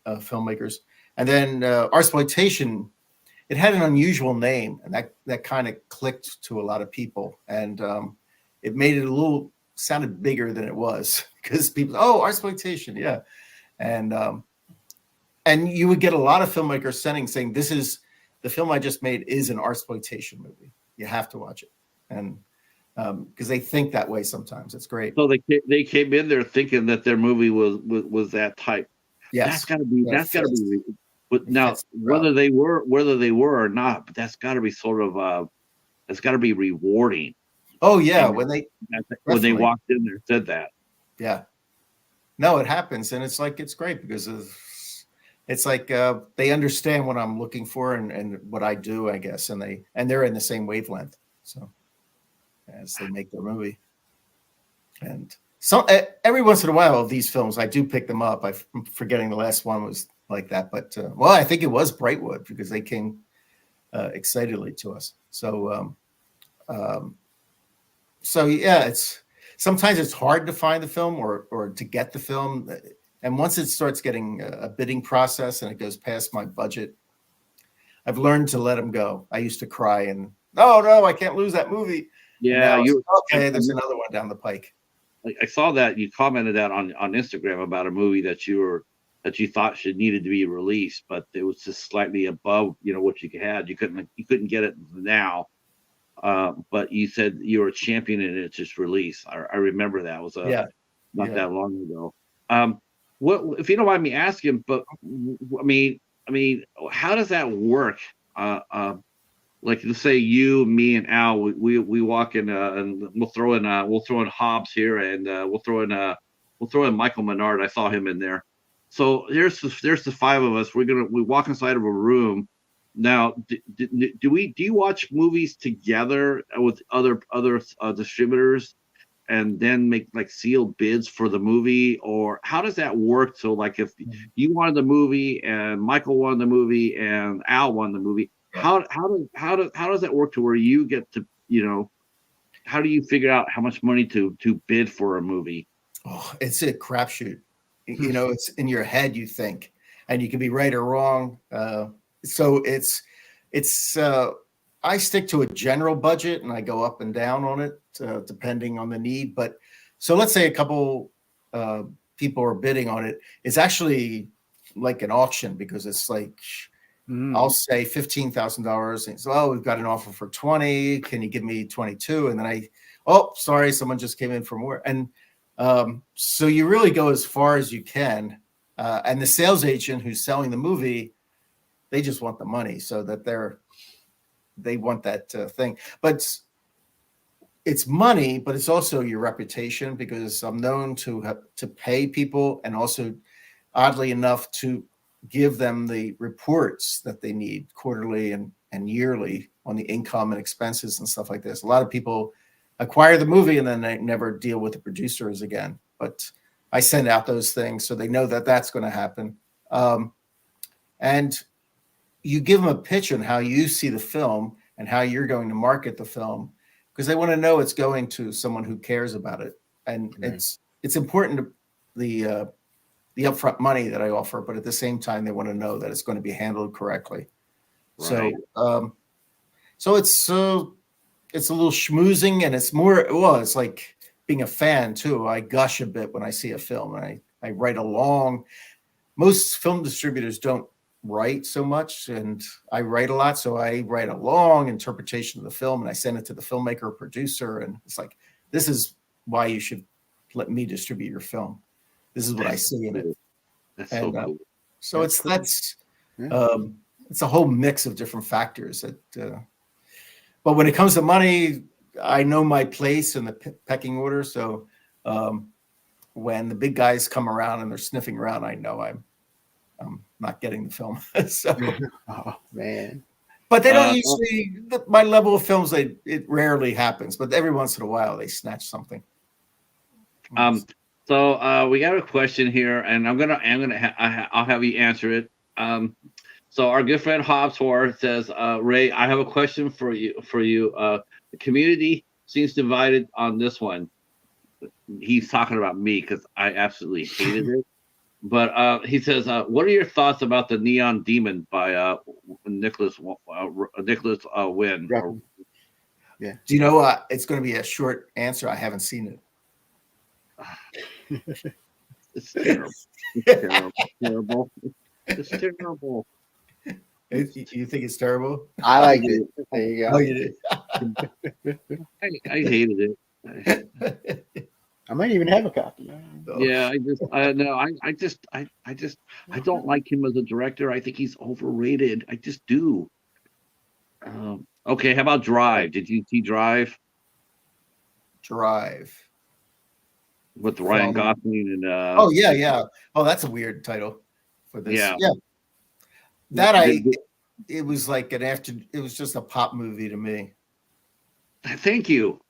filmmakers, and then exploitation. It had an unusual name, and that kind of clicked to a lot of people, and it made it sounded bigger than it was, because people, exploitation, yeah, and you would get a lot of filmmakers saying, "This is the film I just made is an exploitation movie. You have to watch it," and because they think that way sometimes. It's great. So they came in there thinking that their movie was that type. Yes, that's got to be But It now, fits the crowd. whether they were or not, but that's got to be sort of it's got to be rewarding. Oh yeah, And when they when they definitely, walked in there, said that. yeah. No, it happens, and it's like it's great because it's like they understand what I'm looking for and what I do, I guess, and they're in the same wavelength. So as they make their movie, and so every once in a while, these films I do pick them up. I'm forgetting the last one was like that, but well, I think it was Brightwood because they came excitedly to us. Um, so yeah, it's sometimes it's hard to find the film or to get the film, and once it starts getting a bidding process and it goes past my budget, I've learned to let them go. I used to cry and no, I can't lose that movie, and Yeah, now it's you. okay. There's another one down the pike. I saw that you commented that on Instagram about a movie that you thought should needed to be released, but it was just slightly above what you had. You couldn't get it now. But you said you were championing its just release. I remember that. It was Yeah, not yeah. that long ago. What if you don't mind me asking? But I mean, how does that work? Like let's say you, me, and Al, we walk in and we'll throw in Hobbs here, and we'll throw in Michael Menard. I saw him in there. So there's the five of us. We walk inside of a room. Now, do you watch movies together with other distributors, and then make like sealed bids for the movie, or how does that work? So like if you wanted the movie and Michael won the movie and Al won the movie, how does that work to where you get to how do you figure out how much money to bid for a movie? Oh, it's a crapshoot. It's in your head. You think, and you can be right or wrong. So it's. I stick to a general budget, and I go up and down on it depending on the need. But so let's say a couple people are bidding on it. It's actually like an auction because it's like I'll say $15,000, and so we've got an offer for 20. Can you give me 22? And then sorry, someone just came in for more. And so you really go as far as you can. And the sales agent who's selling the movie, they just want the money so that they want that thing. But it's money, but it's also your reputation because I'm known to pay people and also, oddly enough, to give them the reports that they need quarterly and yearly on the income and expenses and stuff like this. A lot of people acquire the movie and then they never deal with the producers again. But I send out those things so they know that that's going to happen. And you give them a pitch on how you see the film and how you're going to market the film because they want to know it's going to someone who cares about it. And it's important to the upfront money that I offer, but at the same time, they want to know that it's going to be handled correctly. Right. So it's a little schmoozing, and it's more. Well, it's like being a fan too. I gush a bit when I see a film, and I write along. Most film distributors don't write so much, and I write a lot, so I write a long interpretation of the film, and I send it to the filmmaker or producer, and it's like, this is why you should let me distribute your film. This is what I see in it. That's so cool. So it's a whole mix of different factors. But when it comes to money, I know my place in the pecking order. So when the big guys come around and they're sniffing around, I know I'm not getting the film. So, oh man! But they don't usually. My level of films, it rarely happens. But every once in a while, they snatch something. So we got a question here, and I'll have you answer it. So our good friend Hobbs Horror says, Ray, I have a question for you. The community seems divided on this one. He's talking about me because I absolutely hated it. But he says, what are your thoughts about the Neon Demon by Nicholas Wynn? Yeah. Do you know it's going to be a short answer? I haven't seen it. It's terrible. It's terrible. It's terrible. You think it's terrible? I liked it. There you go. Oh, you did. I hated it. I might even have a copy. Yeah, I don't like him as a director. I think he's overrated. I just do. Okay, how about Drive? Did you see Drive Drive. with Ryan Gosling and Oh yeah, yeah. Oh, that's a weird title for this. yeah. Yeah. That Did- it was like it was just a pop movie to me. Thank you.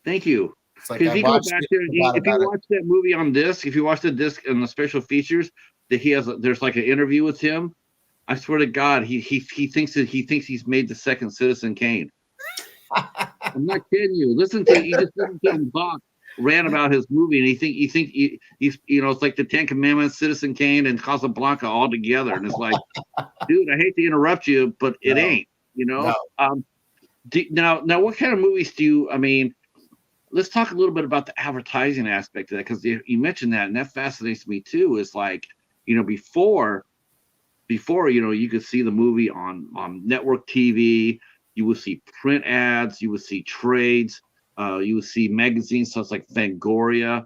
Thank you. It's like Because I you go watched back it, there, and forgot if you about it. watch that movie on disc, if you watch the disc and the special features, that there's like an interview with him. I swear to God, he thinks he's made the second Citizen Kane. I'm not kidding you. You just listen to him talk, rant about his movie, and he's it's like the Ten Commandments, Citizen Kane, and Casablanca all together, and it's like, dude, I hate to interrupt you, but it No. ain't. No. Now, what kind of movies do you? I mean, let's talk a little bit about the advertising aspect of that, because you mentioned that, and that fascinates me too. Is like, before you could see the movie on network TV, you would see print ads, you would see trades, you would see magazines such like Fangoria,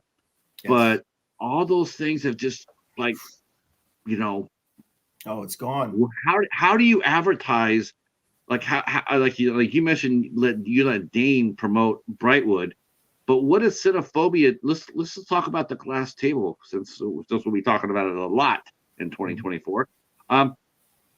Yes. but all those things have just like, Oh, it's gone. how do you advertise? Like how like you mentioned, let Dane promote Brightwood. But what is Cinephobia? Let's just talk about the glass table, since we'll be talking about it a lot in 2024.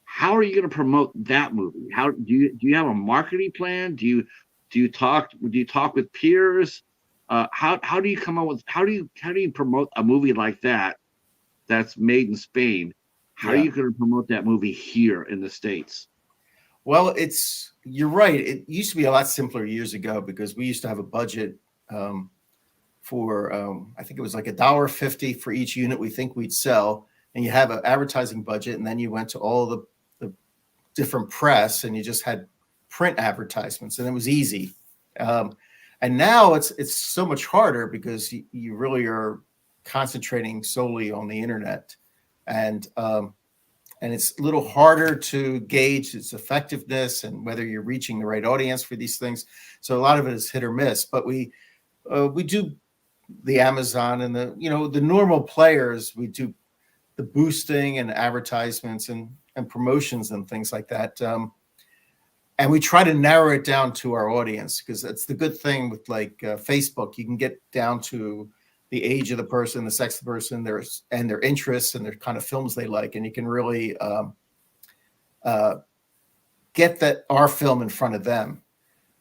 How are you going to promote that movie? How do you have a marketing plan? Do you talk with peers? How do you come up with how do you promote a movie like that's made in Spain? How are you going to promote that movie here in the States? Well, you're right. It used to be a lot simpler years ago because we used to have a budget for I think it was like $1.50 for each unit we think we'd sell, and you have an advertising budget, and then you went to all the different press, and you just had print advertisements, and it was easy. And now it's so much harder because you really are concentrating solely on the internet, and it's a little harder to gauge its effectiveness and whether you're reaching the right audience for these things. So a lot of it is hit or miss. But we do the Amazon and the normal players. We do the boosting and advertisements and promotions and things like that. And we try to narrow it down to our audience, because that's the good thing with like Facebook. You can get down to the age of the person, the sex of the person, their interests and their kind of films they like, and you can really get our film in front of them.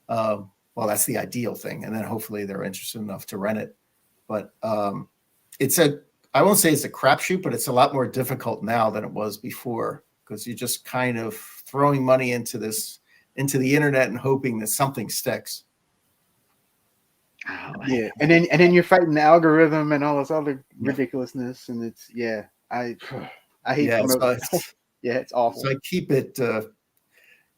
Well, that's the ideal thing, and then hopefully they're interested enough to rent it. But I won't say it's a crapshoot, but it's a lot more difficult now than it was before, because you're just kind of throwing money into the internet and hoping that something sticks. Yeah, and then you're fighting the algorithm and all this other ridiculousness, and I hate promoting. It's awful. So I keep it.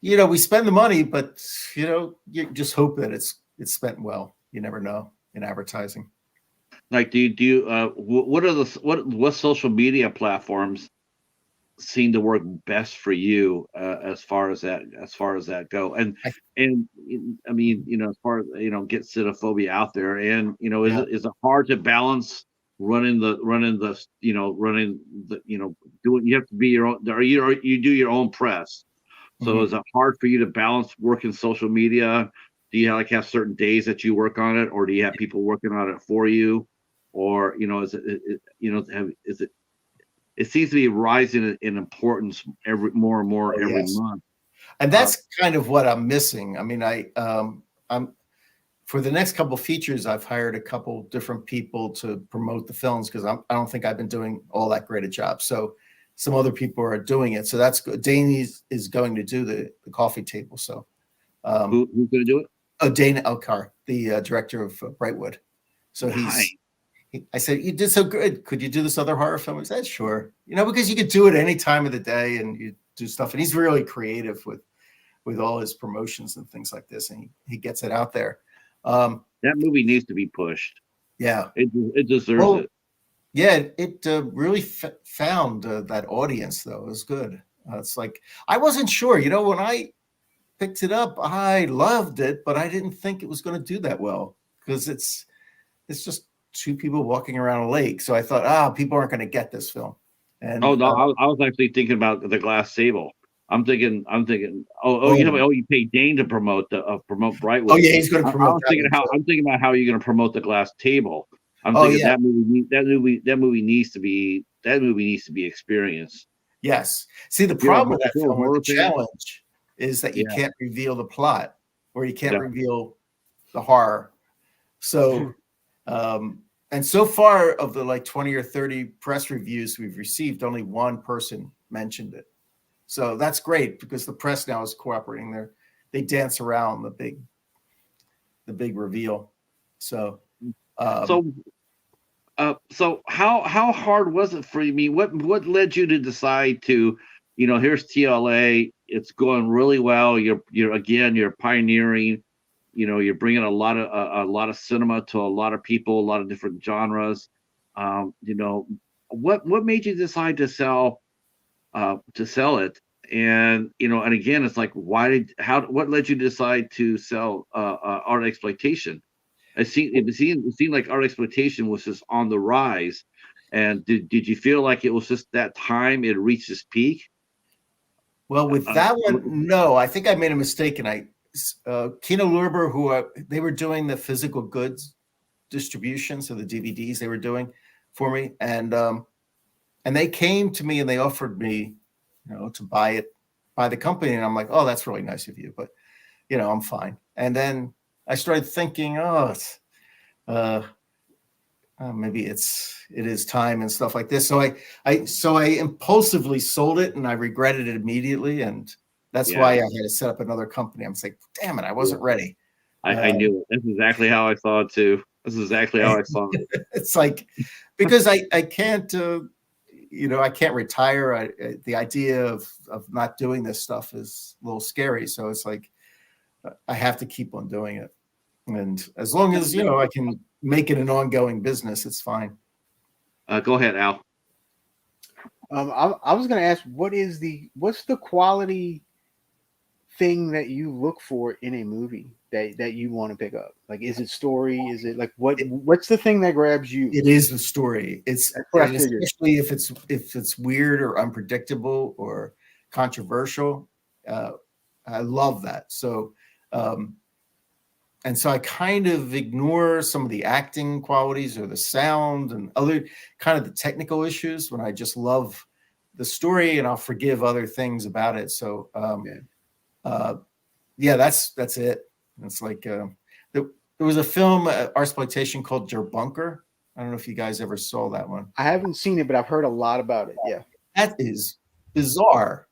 We spend the money, but you just hope that it's spent well. You never know in advertising. Like, what social media platforms seem to work best for you as far as that go? And I mean, as far as get Cinephobia out there, and is it hard to balance running the doing, you have to be your own, or you do your own press, so is it hard for you to balance working social media? Do you have certain days that you work on it, or do you have people working on it for you, or it seems to be rising in importance more and more every month. And that's kind of what I'm missing. I mean, I'm for the next couple of features, I've hired a couple different people to promote the films, because I don't think I've been doing all that great a job. So some other people are doing it. So that's good. Dane is going to do the coffee table. So who's going to do it? Dane Elkar, the director of Brightwood. So I said, you did so good. Could you do this other horror film? He said, sure. Because you could do it any time of the day and you do stuff. And he's really creative with all his promotions and things like this. And he gets it out there. That movie needs to be pushed. Yeah. It deserves it. Yeah, it really found that audience, though. It was good. It's like, I wasn't sure. When I picked it up, I loved it, but I didn't think it was going to do that well, because it's just two people walking around a lake. So I thought, people aren't going to get this film. And Oh no, I was actually thinking about the glass table. I'm thinking. You paid Dane to promote Brightwood. Oh yeah, he's going to promote. I'm thinking about how you're going to promote the glass table. I'm Oh, thinking yeah. that movie needs to be experienced. Yes. See, the problem with that You're a film, or horror the fan? challenge, is that you Yeah. can't reveal the plot, or you can't Yeah. reveal the horror. So, and so far of the like 20 or 30 press reviews we've received, only one person mentioned it. So that's great because the press now is cooperating. They dance around the big reveal. So, so how hard was it for you? I mean, what led you to decide to, here's TLA, it's going really well. You're pioneering. You're bringing a lot of cinema to a lot of people, a lot of different genres. What made you decide to sell it? And and again, it's like, what led you to decide to sell art exploitation? It seemed like art exploitation was just on the rise. And did you feel like it was just that time it reached its peak? Well, with that one, no, I think I made a mistake, and Kino Lorber, who they were doing the physical goods distribution, so the DVDs they were doing for me, and they came to me and they offered me, to buy the company, and I'm like, oh, that's really nice of you, but I'm fine. And then I started thinking, maybe it is time and stuff like this. So I impulsively sold it, and I regretted it immediately, and that's why I had to set up another company. I'm like, damn it, I wasn't ready. I knew it. That's exactly how I saw it too. This is exactly how I saw it. It's like, because I can't, I can't retire. The idea of not doing this stuff is a little scary. So it's like, I have to keep on doing it. And as long as, I can make it an ongoing business, it's fine. Go ahead, Al. I was going to ask, what's the quality thing that you look for in a movie that you want to pick up? Like, is it story? Is it like what's the thing that grabs you? It is the story. Especially if it's weird or unpredictable or controversial. I love that. So, and so I kind of ignore some of the acting qualities or the sound and other kind of the technical issues when I just love the story, and I'll forgive other things about it. So, that's it. It's like there was a film, exploitation called Der Bunker. I don't know if you guys ever saw that one. I haven't seen it, but I've heard a lot about it. Yeah, that is bizarre.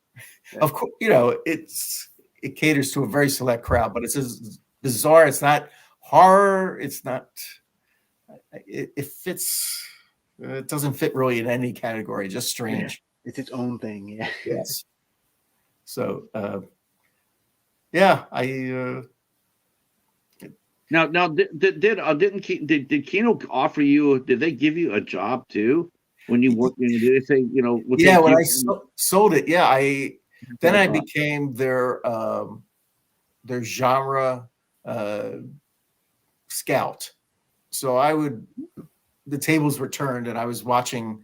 Yeah. Of course, it caters to a very select crowd, but it's just bizarre. It's not horror. It's not. It fits. It doesn't fit really in any category. Just strange. Yeah. It's its own thing. Yeah. Yes. So, I. Now, did Kino offer you? Did they give you a job too when you worked? Did they say when I sold it? Yeah, I became their genre scout. So the tables were turned, and I was watching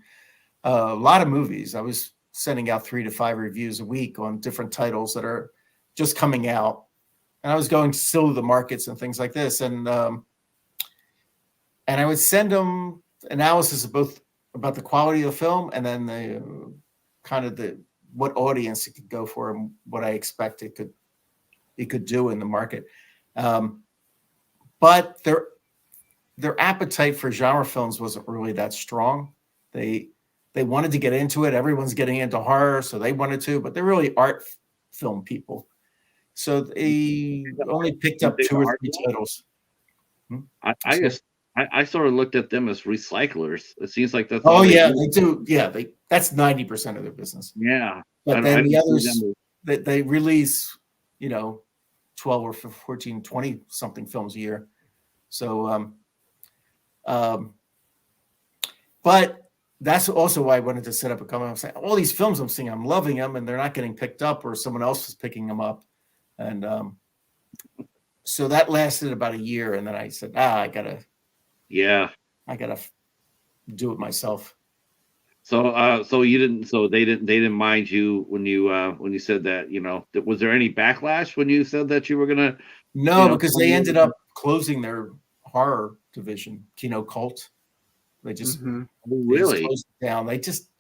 a lot of movies. I was sending out 3 to 5 reviews a week on different titles that are just coming out. And I was going still to the markets and things like this. And I would send them analysis of both about the quality of the film, and then the kind of what audience it could go for and what I expect it could do in the market. But their appetite for genre films wasn't really that strong. They wanted to get into it. Everyone's getting into horror, so they wanted to, but they're really art film people. So they only picked up 2 or 3 titles. I sort of looked at them as recyclers. It seems like that's. Oh yeah, they do. Yeah, that's 90% of their business. Yeah, but then the others they release, 12 or 14, 20 something films a year. So, but that's also why I wanted to set up a company. I'm saying all these films I'm seeing, I'm loving them, and they're not getting picked up, or someone else is picking them up. And so that lasted about a year, and then I said, I I gotta do it myself. So you didn't. So they didn't mind you when you said that. Was there any backlash when you said that you were gonna? No, because they ended up closing their horror division, Kino Cult. They just Mm-hmm. they just Really? closed it down. They just,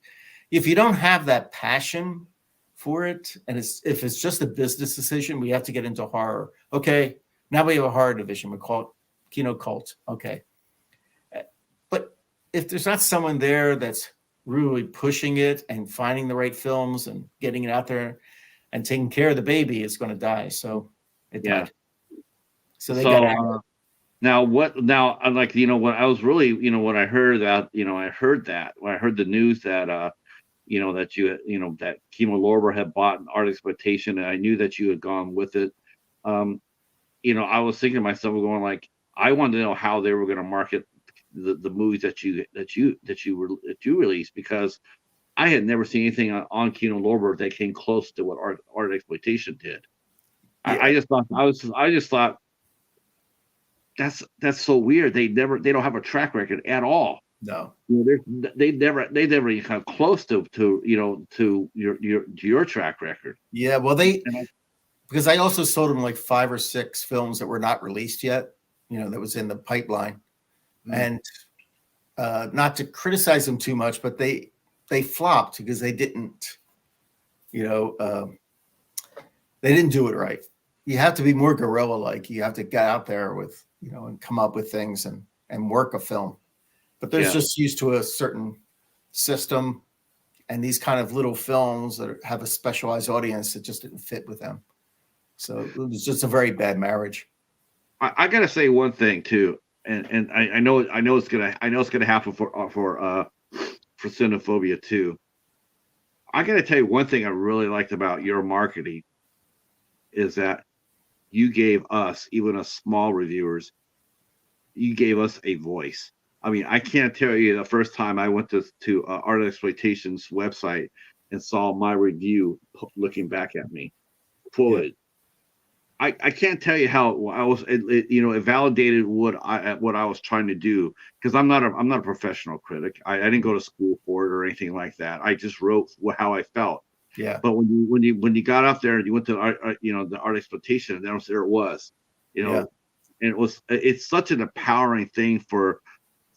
if you don't have that passion for it, and if it's just a business decision, we have to get into horror. Okay, now we have a horror division. We call it Kino Cult. Okay, but if there's not someone there that's really pushing it and finding the right films and getting it out there and taking care of the baby, it's going to die. So it Yeah. died. So they got out. Now I'm like, when I was really, when I heard that, when I heard the news that that Kino Lorber had bought Art Exploitation, and I knew that you had gone with it. I was thinking to myself, going like, I wanted to know how they were going to market the movies that you released, because I had never seen anything on Kino Lorber that came close to what Art Exploitation did. Yeah. I just thought that's so weird. They don't have a track record at all. No. They never even come close to your track record. Yeah, well, because I also sold them like 5 or 6 films that were not released yet, that was in the pipeline. And not to criticize them too much, but they flopped because they didn't, they didn't do it right. You have to be more guerrilla-like. You have to get out there with, and come up with things and work a film. But they're just used to a certain system, and these kind of little films that have a specialized audience that just didn't fit with them. So it was just a very bad marriage. I gotta say one thing too, and I know it's gonna happen for Cinephobia too. I gotta tell you one thing I really liked about your marketing is that you gave us, even us small reviewers, you gave us a voice. I mean, I can't tell you the first time I went to Art Exploitation's website and saw my review looking back at me quoted. Yeah. I can't tell you how I was. It validated what I was trying to do, because I'm not a professional critic. I didn't go to school for it or anything like that. I just wrote how I felt. Yeah. But when you got up there and you went to the Art Exploitation, and there it was, and it's such an empowering thing for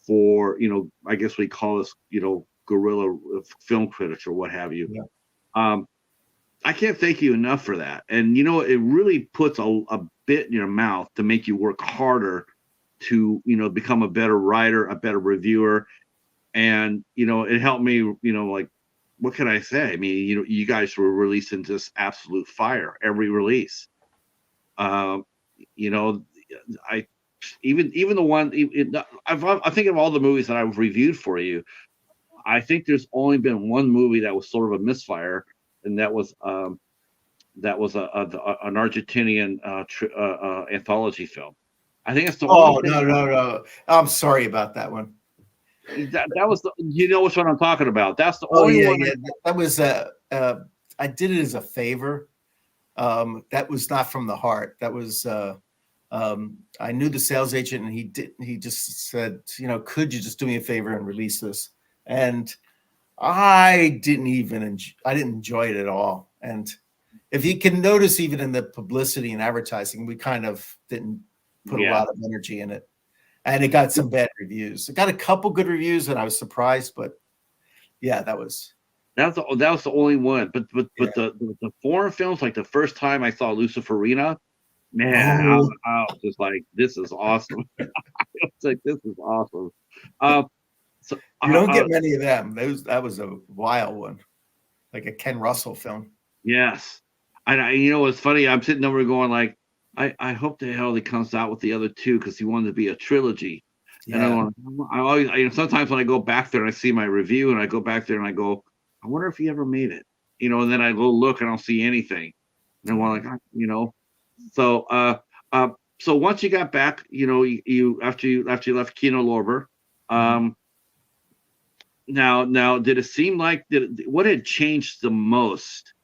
I guess we call this guerrilla film critics or what have you. Yeah. I can't thank you enough for that. And it really puts a bit in your mouth to make you work harder to become a better writer, a better reviewer. And it helped me, like, what can I say? I mean, you guys were releasing just absolute fire every release. I even the one, I think of all the movies that I've reviewed for you, I think there's only been one movie that was sort of a misfire, and that was an Argentinian anthology film. I think it's the only thing. No. I'm sorry about that one. That was which one I'm talking about. That's the only one. Yeah. That was I did it as a favor. That was not from the heart. That was I knew the sales agent, and he just said, could you just do me a favor and release this? And I didn't enjoy it at all. And if you can notice, even in the publicity and advertising, we kind of didn't put a lot of energy in it. And it got some bad reviews. It got a couple good reviews, and I was surprised. But yeah, that was the only one. But the foreign films, like the first time I saw Luciferina, man, I was just like, this is awesome. I was like, this is awesome. So you don't get many of them. That was a wild one, like a Ken Russell film. Yes, and it's funny. I'm sitting over going like, I hope the hell he comes out with the other two, because he wanted to be a trilogy. Yeah. And I always, sometimes when I go back there and I see my review, and I go back there and I go, I wonder if he ever made it. And then I go look and I don't see anything. And I'm like, So so once you got back, you after you left Kino Lorber, Now, did it seem like what had changed the most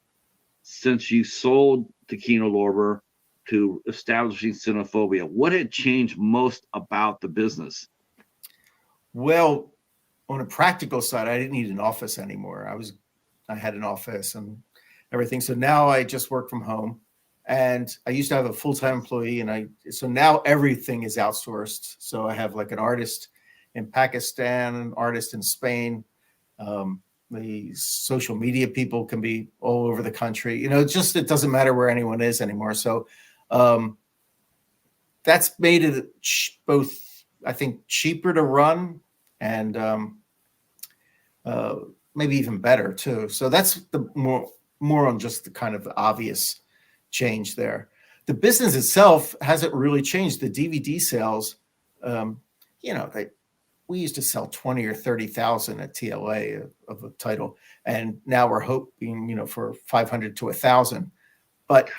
since you sold to Kino Lorber to establishing Cinephobia? What had changed most about the business? Well, on a practical side, I didn't need an office anymore. I had an office and everything. So now I just work from home. And I used to have a full-time employee, so now everything is outsourced. So I have like an artist in Pakistan, an artist in Spain. The social media people can be all over the country. It doesn't matter where anyone is anymore. So that's made it both, I think, cheaper to run and maybe even better too. So that's the more on just the kind of obvious change there. The business itself hasn't really changed. The DVD sales, we used to sell 20 or 30,000 at TLA of a title, and now we're hoping, for 500 to 1,000. But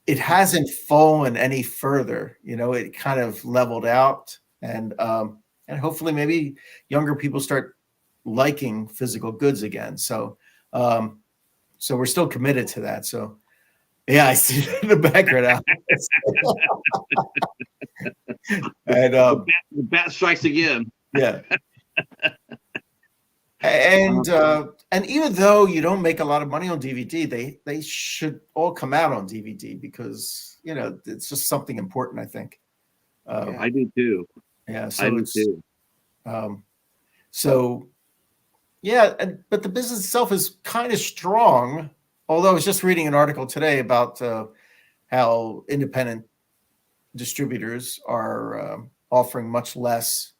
it hasn't fallen any further. It kind of leveled out, and hopefully maybe younger people start liking physical goods again. So we're still committed to that. So yeah, I see it in the background. And the bat strikes again. Yeah. And even though you don't make a lot of money on DVD, they should all come out on DVD because it's just something important, I think. I do too. Yeah, I do too. But the business itself is kind of strong. Although I was just reading an article today about how independent distributors are offering much less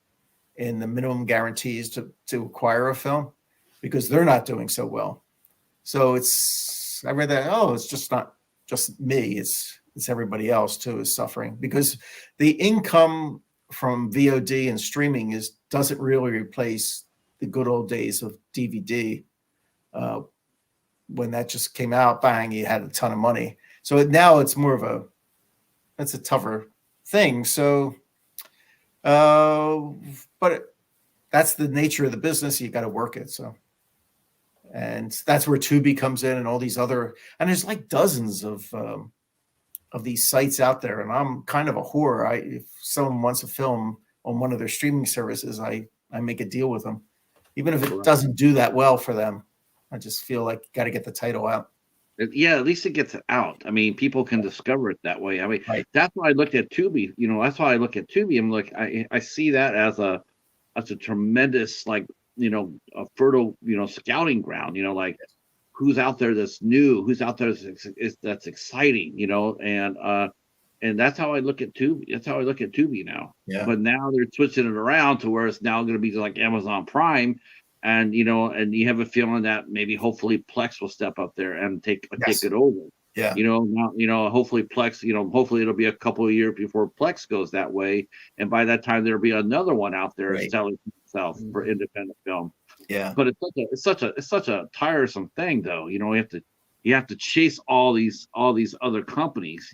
in the minimum guarantees to acquire a film because they're not doing so well. So I read that, it's just not just me, it's everybody else too is suffering because the income from VOD and streaming doesn't really replace the good old days of DVD. When that just came out, bang, you had a ton of money. So now it's that's a tougher thing. So, but that's the nature of the business. You got to work it. So, and that's where Tubi comes in and all these and there's like dozens of these sites out there. And I'm kind of a whore. If someone wants a film on one of their streaming services, I make a deal with them, even if it doesn't do that well for them. I just feel like you got to get the title out. Yeah, at least it gets it out. I mean, people can discover it that way. I mean, right. That's why I looked at Tubi. That's why I look at Tubi. I'm like, I see that as a tremendous, like, a fertile, scouting ground. Like, who's out there that's new, who's out there that's exciting, and that's how I look at Tubi. That's how I look at Tubi now. Yeah. But now they're switching it around to where it's now going to be like Amazon Prime. And and you have a feeling that maybe hopefully Plex will step up there and take it over. Yeah. Now, hopefully Plex, hopefully it'll be a couple of years before Plex goes that way, and by that time there'll be another one out there selling itself for independent film. Yeah. But it's such a tiresome thing, though. You have to chase all these other companies.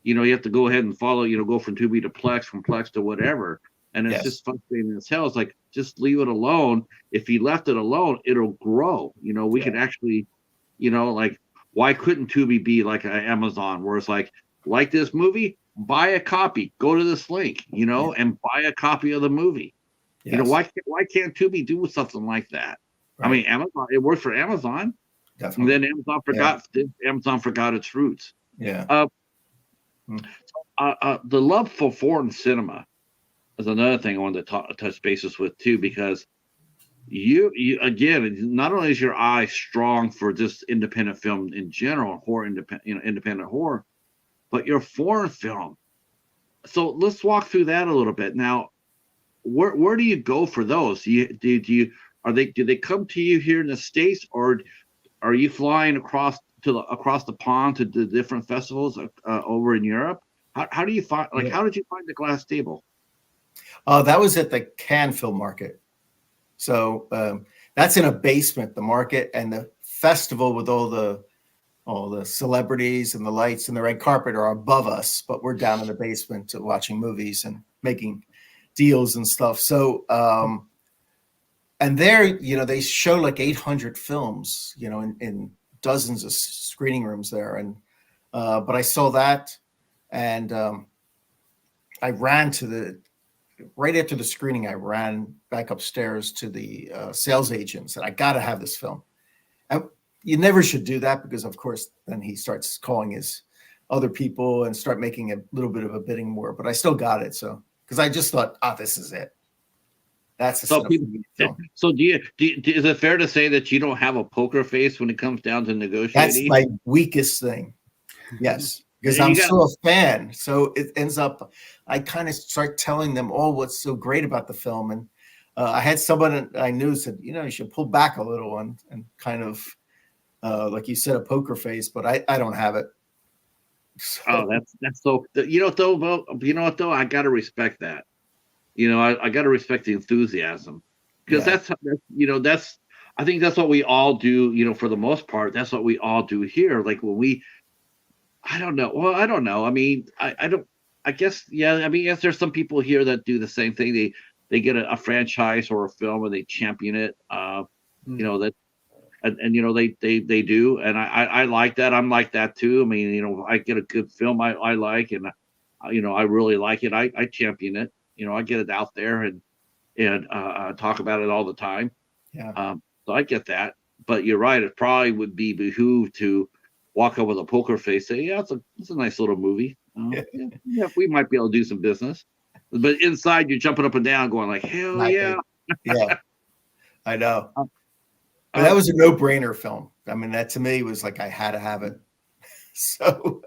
You have to go ahead and follow. Go from Tubi to Plex, from Plex to whatever. And it's just frustrating as hell. It's like, just leave it alone. If he left it alone, it'll grow. We could actually, like, why couldn't Tubi be like an Amazon where it's like this movie, buy a copy, go to this link, and buy a copy of the movie. Yes. Why can't Tubi do something like that? Right. I mean, Amazon, it worked for Amazon. Definitely. And then Amazon forgot its roots. Yeah. The love for foreign cinema is another thing I wanted to touch bases with too, because you again, not only is your eye strong for just independent film in general, independent horror, but your foreign film. So let's walk through that a little bit. Now, where do you go for those? Do they come to you here in the States, or are you flying across the pond to the different festivals over in Europe? How do you find how did you find The Glass Table? That was at the Cannes Film Market. So that's in a basement, the market, and the festival with all the celebrities and the lights and the red carpet are above us, but we're down in the basement watching movies and making deals and stuff. So and there, they show like 800 films, in dozens of screening rooms there. And but I saw that, and I ran to right after the screening, I ran back upstairs to the sales agent, said, I got to have this film. You never should do that because, of course, then he starts calling his other people and start making a little bit of a bidding war. But I still got it. So, because I just thought, this is it. That's the Cinephobia film. So is it fair to say that you don't have a poker face when it comes down to negotiating? That's my weakest thing. Yes. Because I'm still a fan. So it ends up, I kind of start telling them, what's so great about the film. And I had someone I knew said, you should pull back a little and kind of, like you said, a poker face, but I don't have it. So. That's so, you know what though? I got to respect that. I got to respect the enthusiasm because that's, I think that's what we all do, for the most part. That's what we all do here. Like when I don't know. Well, I don't know. I mean, I guess yes, there's some people here that do the same thing. They get a franchise or a film and they champion it. That, they do. And I like that. I'm like that too. I mean, I get a good film I like, and, I really like it. I champion it. I get it out there and talk about it all the time. Yeah. So I get that. But you're right. It probably would be behooved to walk up with a poker face, say, yeah, it's a nice little movie. Yeah, we might be able to do some business. But inside, you're jumping up and down, going like, hell yeah. Yeah, I know. But that was a no-brainer film. I mean, that to me was like I had to have it. So,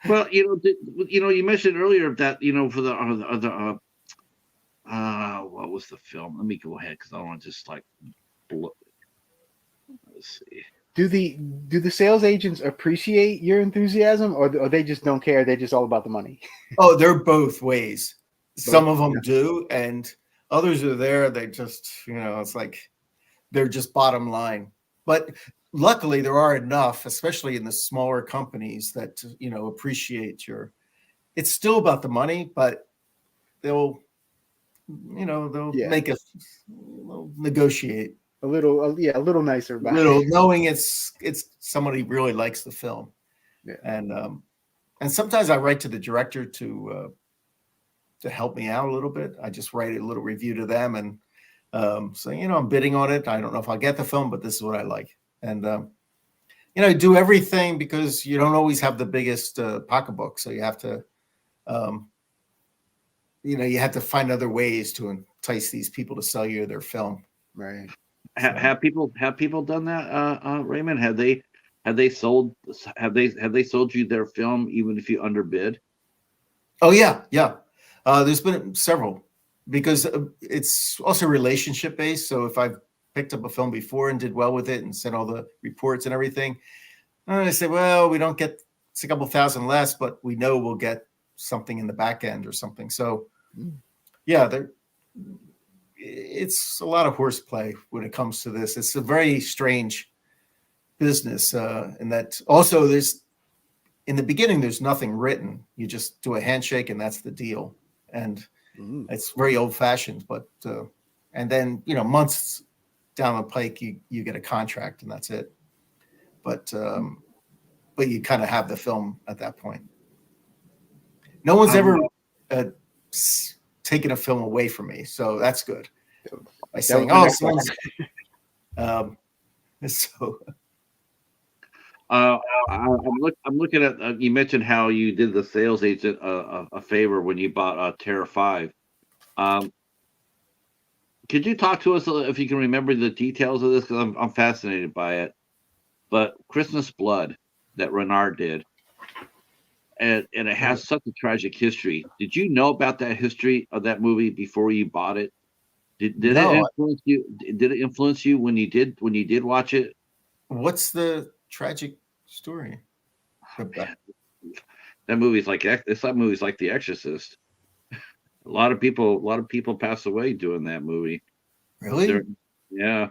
well, you mentioned earlier that for the what was the film? Let me go ahead because I don't want to just like. Let's see. Do the sales agents appreciate your enthusiasm, or they just don't care? They're just all about the money. Oh, they're both ways. Some of them do, and others are there. They just, it's like they're just bottom line. But luckily, there are enough, especially in the smaller companies, that appreciate your. It's still about the money, but they'll make us negotiate. A little nicer about it. Knowing it's somebody really likes the film. Yeah. And sometimes I write to the director to help me out a little bit. I just write a little review to them and say, I'm bidding on it. I don't know if I'll get the film, but this is what I like. And do everything because you don't always have the biggest pocketbook. So you have to you have to find other ways to entice these people to sell you their film. Right. Have people done that, Raymond? Have they sold you their film even if you underbid? Oh yeah. There's been several because it's also relationship based. So if I've picked up a film before and did well with it and sent all the reports and everything, I say, well, we don't get, it's a couple thousand less, but we know we'll get something in the back end or something. So yeah, it's a lot of horseplay when it comes to this. It's a very strange business, in that also in the beginning, there's nothing written. You just do a handshake and that's the deal. And it's very old fashioned, but, and then, months down the pike, you get a contract and that's it. But you kind of have the film at that point. No one's ever taken a film away from me. So that's good. By saying, someone's, so. I'm looking at. You mentioned how you did the sales agent a favor when you bought Terror 5. Could you talk to us if you can remember the details of this? Because I'm fascinated by it. But Christmas Blood that Renard did, and it has such a tragic history. Did you know about that history of that movie before you bought it? Did it influence you? Did it influence you when you did watch it? What's the tragic story? That movie's like The Exorcist. A lot of people pass away doing that movie. Really? Yeah,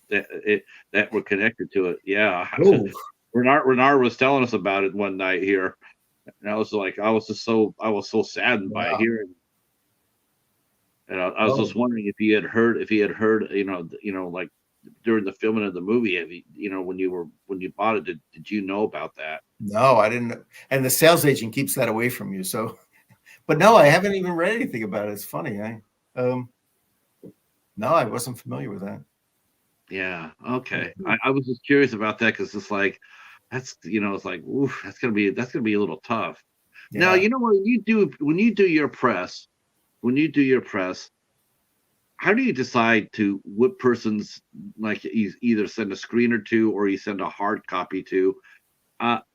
that were connected to it. Yeah. Renard was telling us about it one night here, and I was so saddened by hearing. And I was just wondering if he had heard, like during the filming of the movie, when you bought it, did you know about that? No, I didn't. And the sales agent keeps that away from you. So, But no, I haven't even read anything about it. It's funny. No, I wasn't familiar with that. Yeah. Okay. I was just curious about that because it's like that's it's like oof, that's gonna be a little tough. Now Yeah. when you do your press how do you decide to what person's like you either send a screener to or you send a hard copy to?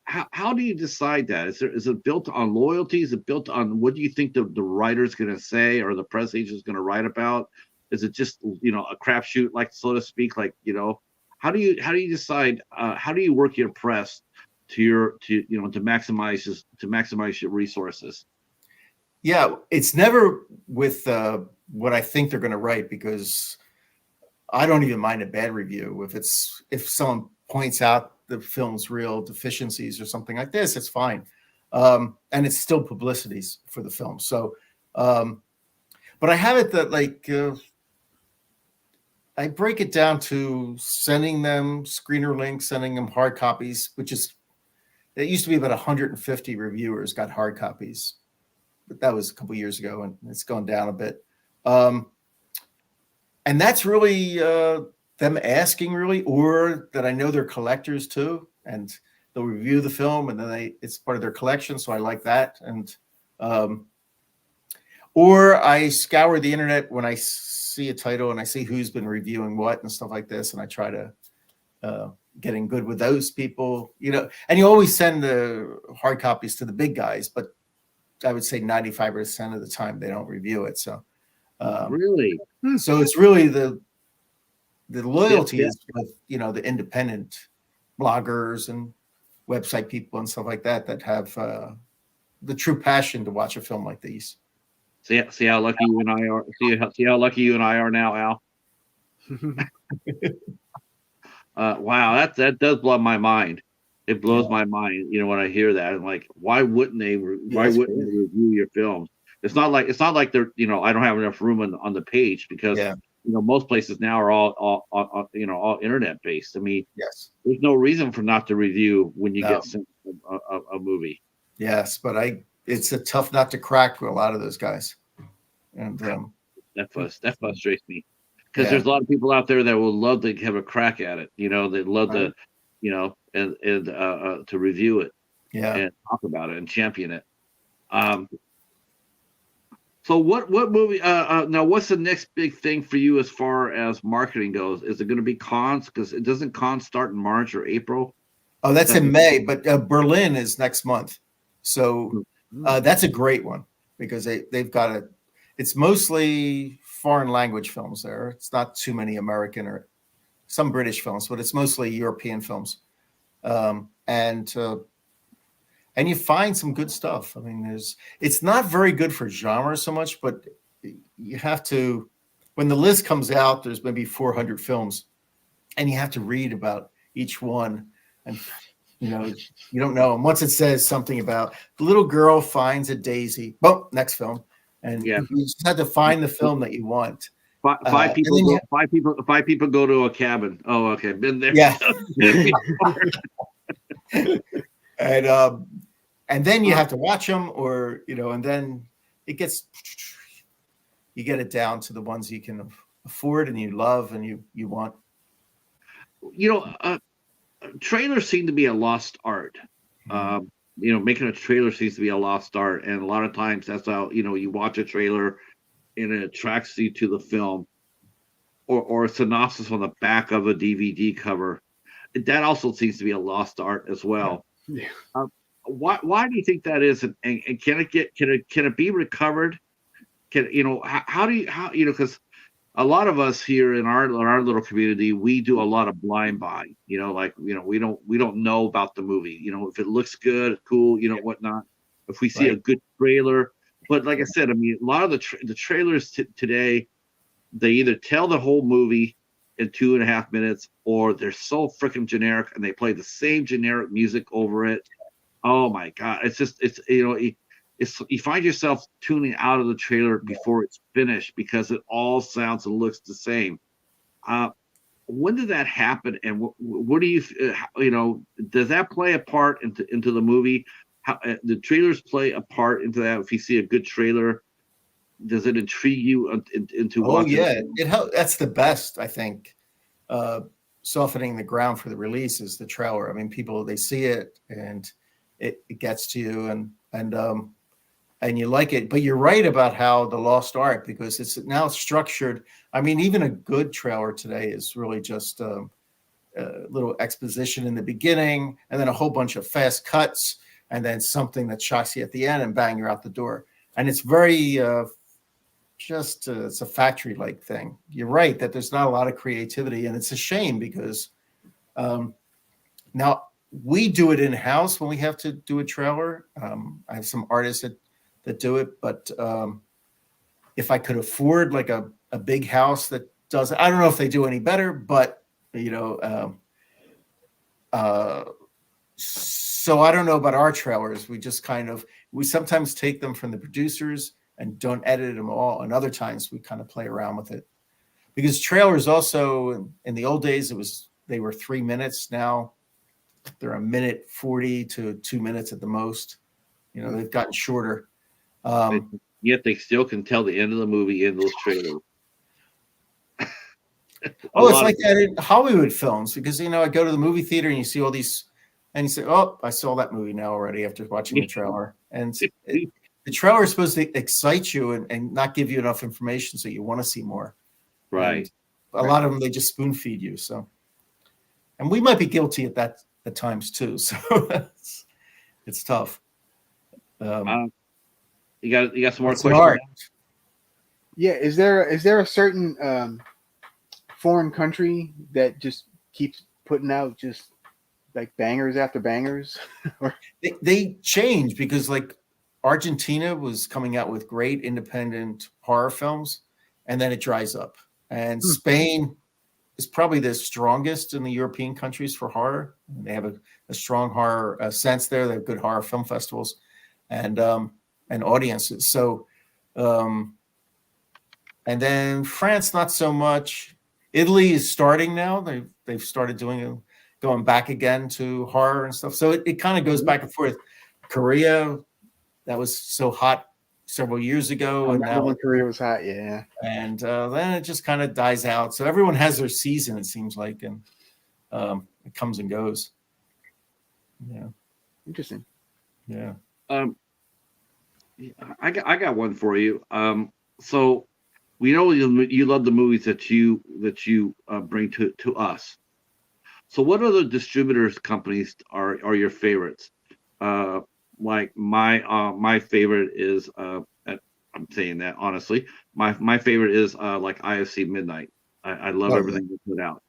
How do you decide that? Is it built on loyalty? Is it built on what do you think the writer's going to say or the press agent's going to write about? Is it just a crapshoot, like so to speak? Like how do you decide? How do you work your press to maximize your resources? Yeah, it's never with what I think they're going to write, because I don't even mind a bad review if someone points out the film's real deficiencies or something like this, it's fine, and it's still publicities for the film. So, but I have it that I break it down to sending them screener links, sending them hard copies, it used to be about 150 reviewers got hard copies, but that was a couple years ago, and it's gone down a bit. And that's really them asking, really, or that I know they're collectors too, and they'll review the film, and then it's part of their collection, so I like that. And or I scour the internet when I see a title and I see who's been reviewing what and stuff like this, and I try to get in good with those people, And you always send the hard copies to the big guys, but I would say 95% of the time they don't review it. So Really? so it's really the loyalty is with the independent bloggers and website people and stuff like that have the true passion to watch a film like these. See how lucky you and I are. See how lucky you and I are now, Al. Wow, that does blow my mind. It blows my mind, when I hear that. I'm like, why wouldn't they review your films? It's not like they're, I don't have enough room on the page because most places now are all internet based. I mean, yes, there's no reason for not to review when you get sent a movie. Yes, but it's a tough nut to crack for a lot of those guys. And that frustrates me. Because there's a lot of people out there that will love to have a crack at it. They'd love to, and to review it, and talk about it and champion it. So what movie? Now, what's the next big thing for you as far as marketing goes? Is it going to be cons? Because it doesn't cons start in March or April? Oh, that's in May, but Berlin is next month. So that's a great one because they've got it's mostly foreign language films there. It's not too many American or some British films, but it's mostly European films. And you find some good stuff. I mean, it's not very good for genre so much, but you have to, when the list comes out, there's maybe 400 films and you have to read about each one. And, you don't know. And once it says something about the little girl finds a daisy, boom, next film. And you just have to find the film that you want. Five people go to a cabin. Oh, okay. Been there. Yeah. And then you have to watch them, or and then you get it down to the ones you can afford and you love and you want. Trailers seem to be a lost art. Making a trailer seems to be a lost art, and a lot of times that's how you watch a trailer and it attracts you to the film, or a synopsis on the back of a DVD cover. That also seems to be a lost art as well. Yeah. Why do you think that is, and can it be recovered? Because a lot of us here in our little community, we do a lot of blind buy. We don't know about the movie. If it looks good, cool. Whatnot. If we see a good trailer, but like I said, I mean, a lot of the trailers today, they either tell the whole movie in 2.5 minutes, or they're so freaking generic and they play the same generic music over it. Oh my God. It's you find yourself tuning out of the trailer before it's finished because it all sounds and looks the same. When did that happen? And what do you, does that play a part into the movie? how the trailers play a part into that? If you see a good trailer, does it intrigue you into Oh watching? yeah, it that's the best, I think. Uh, Softening the ground for the release is the trailer. I mean, people, they see it and it gets to you, and you like it. But you're right about how the lost art, because it's now structured. I mean, even a good trailer today is really just a little exposition in the beginning, and then a whole bunch of fast cuts, and then something that shocks you at the end, and bang, you're out the door. And it's very it's a factory like thing. You're right that there's not a lot of creativity, and it's a shame because now we do it in house when we have to do a trailer. I have some artists that do it, but if I could afford like a big house that does it, I don't know if they do any better, but so I don't know about our trailers. We just we sometimes take them from the producers and don't edit them all, and other times we kind of play around with it, because trailers also in the old days they were 3 minutes. Now they're 1:40 to 2 minutes at the most. They've gotten shorter. Yet they still can tell the end of the movie in those trailers. It's like that in Hollywood films, because I go to the movie theater and you see all these, and you say, "Oh, I saw that movie now already after watching the trailer." And the trailer is supposed to excite you and not give you enough information, so you want to see more. Right. And a lot of them, they just spoon feed you. So, and we might be guilty at that at times too. So it's tough. You got some more It's questions? Yeah, is there a certain foreign country that just keeps putting out just like bangers after bangers? They change, because like Argentina was coming out with great independent horror films, and then it dries up. And Spain is probably the strongest in the European countries for horror. They have a strong horror sense there. They have good horror film festivals and audiences. So, and then France, not so much. Italy is starting now. They've started going back again to horror and stuff. So it kind of goes back and forth. Korea, that was so hot several years ago, and now when Korea was hot, yeah. And then it just kind of dies out. So everyone has their season, it seems like, and it comes and goes. Yeah, Interesting. Yeah. I got one for you. So we know you love the movies that you bring to us. So what other distributors companies are your favorites? Like my favorite is I'm saying that honestly. My favorite is like IFC Midnight. I love everything they put out.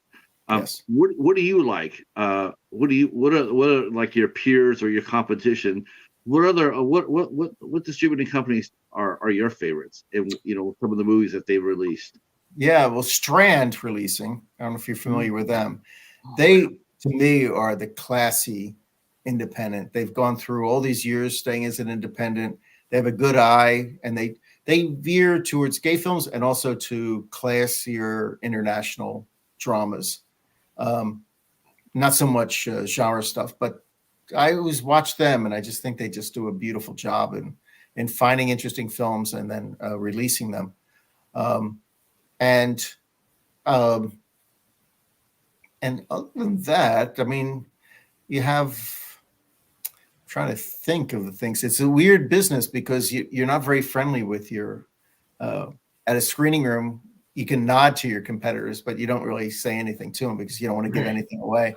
Yes. What do you like? What are like your peers or your competition? What other what distributing companies are your favorites? And some of the movies that they've released. Yeah, well, Strand Releasing. I don't know if you're familiar with them. They, to me, are the classy independent. They've gone through all these years staying as an independent. They have a good eye, and they veer towards gay films and also to classier international dramas. Not so much genre stuff, but I always watch them, and I just think they just do a beautiful job in finding interesting films and then releasing them. And other than that, I mean, you have, I'm trying to think of the things. It's a weird business because you're not very friendly with your, at a screening room, you can nod to your competitors, but you don't really say anything to them because you don't want to give anything away.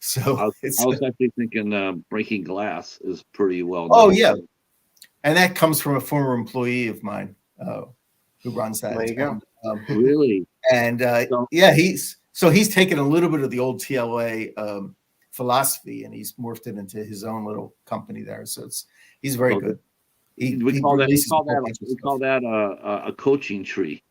So I was actually thinking Breaking Glass is pretty well done. Oh, yeah. And that comes from a former employee of mine who runs that. There you go. Really? And yeah, he's taken a little bit of the old TLA philosophy, and he's morphed it into his own little company there. So he's very good. We call that a coaching tree,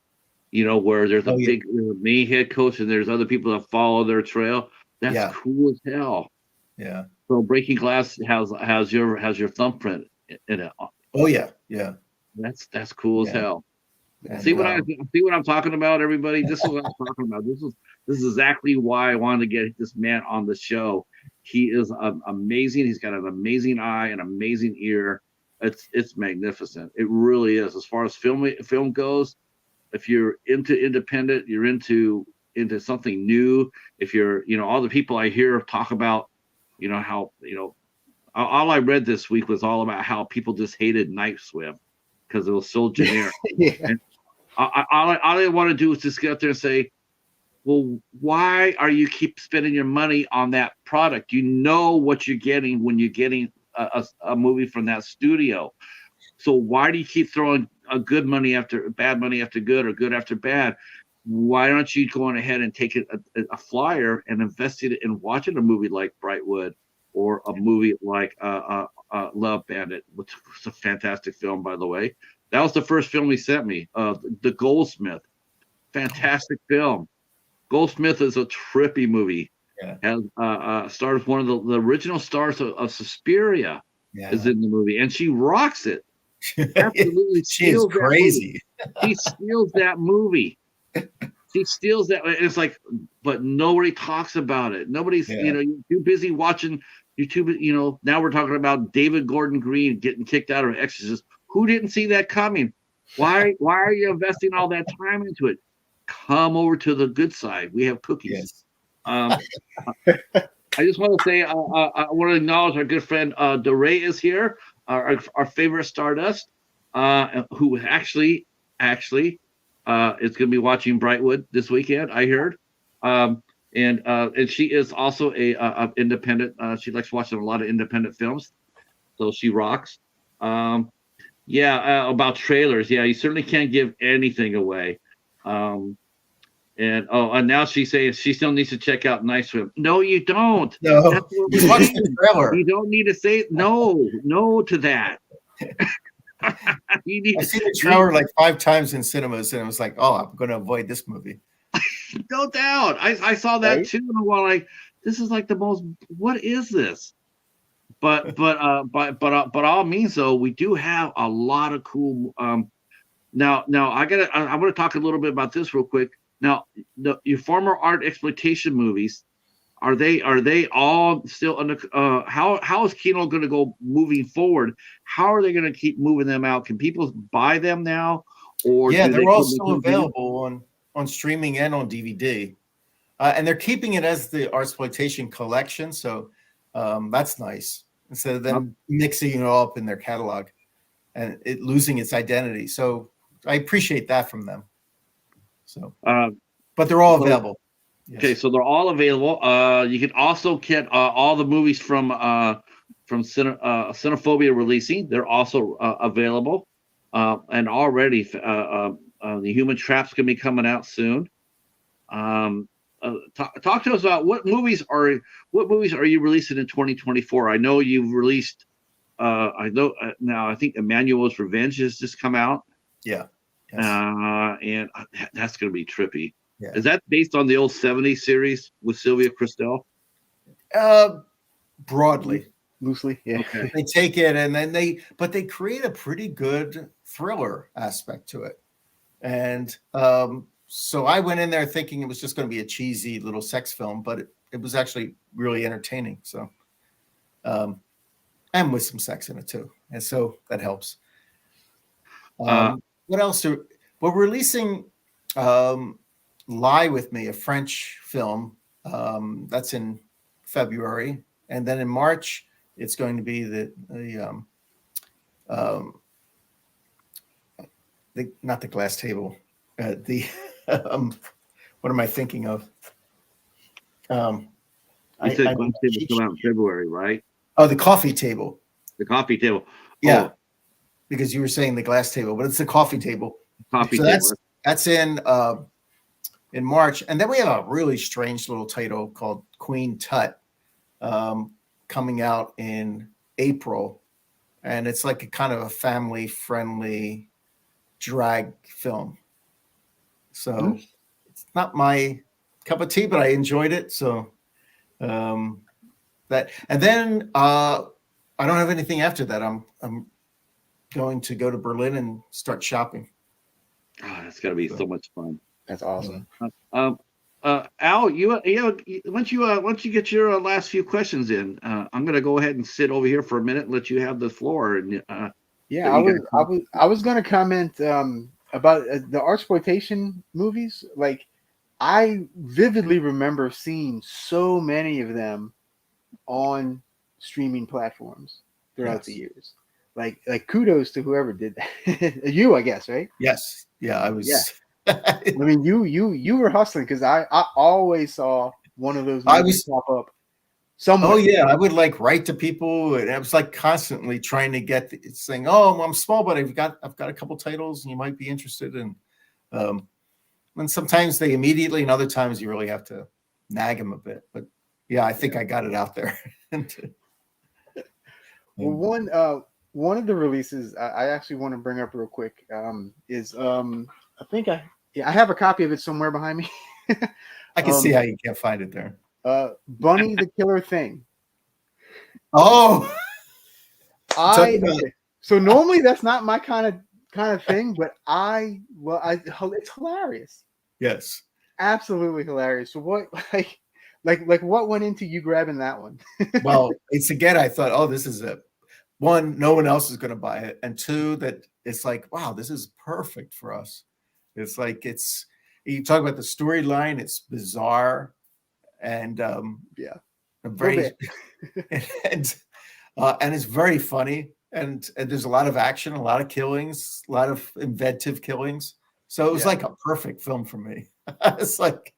where there's a big main head coach and there's other people that follow their trail. That's cool as hell. Yeah. So Breaking Glass has your thumbprint in it. Oh yeah, yeah. That's cool as hell. And, see what I'm talking about, everybody? This is what I'm talking about. This is exactly why I wanted to get this man on the show. He is amazing. He's got an amazing eye, an amazing ear. It's magnificent. It really is. As far as film goes, if you're into independent, you're into something new. If you're, all the people I hear talk about, how, all I read this week was all about how people just hated Night Swim because it was so generic. Yeah. And all I want to do is just get up there and say, well, why are you keep spending your money on that product? You know what you're getting when you're getting a movie from that studio. So why do you keep throwing bad money after good or good after bad? Why aren't you going ahead and taking a flyer and investing it in watching a movie like Brightwood or a movie like Love Bandit, which was a fantastic film, by the way. That was the first film he sent me. The Goldsmith, fantastic film. Goldsmith is a trippy movie. Yeah. Has stars one of the original stars of Suspiria is in the movie, and she rocks it. Absolutely, she is crazy. She steals that movie. She steals that. It's like, but nobody talks about it. Nobody's, you're too busy watching. Now we're talking about David Gordon Green getting kicked out of Exorcist. Who didn't see that coming? Why are you investing all that time into it? Come over to the good side. We have cookies. Yes. I just want to say, I want to acknowledge our good friend DeRay is here, our favorite Stardust, who actually is going to be watching Brightwood this weekend, I heard. And she is also a independent. She likes watching a lot of independent films, so she rocks. About trailers. Yeah, you certainly can't give anything away. And now she's saying she still needs to check out Night Swim. No, you don't. No, just watch the trailer. You don't need to say no to that. I've seen the trailer like 5 times in cinemas, and it was like, oh, I'm going to avoid this movie. No doubt. I saw that too, and I'm like, this is like the most. What is this? But all means though, we do have a lot of cool. Now I want to talk a little bit about this real quick. Now, your former art exploitation movies, are they all still under? How is Kino going to go moving forward? How are they going to keep moving them out? Can people buy them now? Or they're all still available on streaming and on DVD, and they're keeping it as the art exploitation collection. So that's nice instead of them mixing it all up in their catalog and it losing its identity. So I appreciate that from them. So, but they're all available. Yes. Okay, so they're all available. You can also get all the movies from Cinephobia Releasing. They're also available, and already the Human Trap's going to be coming out soon. Talk to us about what movies are you releasing in 2024? I know you've released. Now I think Emmanuel's Revenge has just come out. Yeah. Yes. And that's going to be trippy. Yeah. Is that based on the old 70s series with Sylvia Christel? Broadly. Loosely, yeah. Okay. They take it and then they create a pretty good thriller aspect to it. And so I went in there thinking it was just going to be a cheesy little sex film, but it was actually really entertaining. So, and with some sex in it too. And so that helps. What else? We're releasing Lie With Me, a French film. That's in February. And then in March, it's going to be not the Glass Table. What am I thinking of? You said Glass Table come out in February, right? Oh, the Coffee Table. The Coffee Table. Yeah. Oh. Because you were saying the Glass Table, but it's the Coffee Table. Coffee Table. That's in March. And then we have a really strange little title called Queen Tut coming out in April. And it's like a kind of a family-friendly drag film. So it's not my cup of tea, but I enjoyed it. So that, and then I don't have anything after that. I'm going to go to Berlin and start shopping. Oh, that's got to be so much fun. That's awesome. Al, once you get your last few questions in, I'm gonna go ahead and sit over here for a minute and let you have the floor. And Yeah, let you guys. I was gonna comment about the exploitation movies. Like, I vividly remember seeing so many of them on streaming platforms throughout the Yes. years. Like kudos to whoever did that. You, I guess, right? Yes. Yeah, I Yeah. was. I mean, you were hustling because I always saw one of those I movies was. pop up Oh somewhere. yeah, I would like write to people, and I was like constantly trying to get saying, "Oh, I'm small, but I've got a couple titles, and you might be interested in." Um, and sometimes they immediately, and other times you really have to nag them a bit. But yeah, I think I got it out there. Well, And one of the releases I actually want to bring up real quick is I think I have a copy of it somewhere behind me. I can see how you can't find it there. Bunny the Killer Thing. Oh, talk I about okay. So normally that's not my kind of thing, but it's hilarious. yes. Absolutely hilarious. So what like what went into you grabbing that one? Well, it's again. I thought, oh, this is a one. No one else is going to buy it, and two, that it's like, wow, this is perfect for us. It's like you talk about the storyline. It's bizarre and Yeah. A little very bit. and it's very funny. And there's a lot of action, a lot of killings, a lot of inventive killings. So it was Yeah. like a perfect film for me. It's like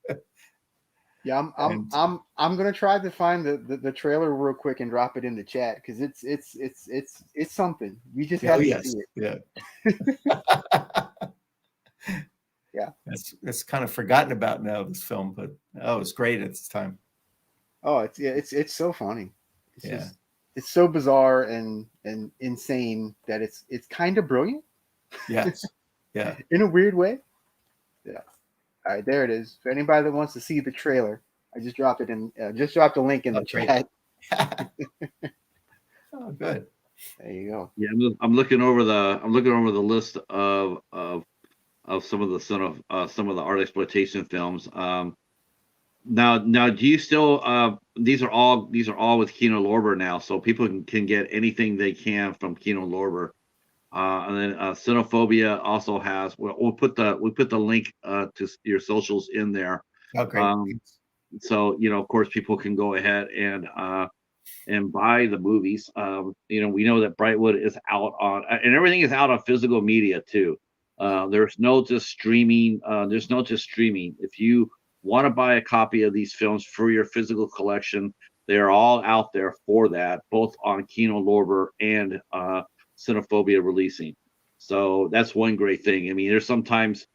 Yeah, and I'm gonna try to find the trailer real quick and drop it in the chat because it's something. We just oh have to yes, see it. yeah. Yeah. That's kind of forgotten about now, this film, but oh, it's great at this time. Oh, it's so funny. It's Yeah. just it's so bizarre and insane that it's kind of brilliant Yes. Yeah. in a weird way. Yeah. All right, there it is. For anybody that wants to see the trailer, I just dropped it in. Just dropped a link in Oh, the great. chat. Oh, good. There you go. Yeah, I'm looking over the list of some of the some of the art exploitation films. Now, do you still? These are all with Kino Lorber now, so people can get anything they can from Kino Lorber. And then Cinephobia also has. We'll put the link to your socials in there. Oh, great. Um, so of course, people can go ahead and buy the movies. We know that Brightwood is out on, and everything is out on physical media too. There's no just streaming. There's no just streaming. If you want to buy a copy of these films for your physical collection, they are all out there for that, both on Kino Lorber and Cinephobia Releasing. So that's one great thing. I mean, there's sometimes,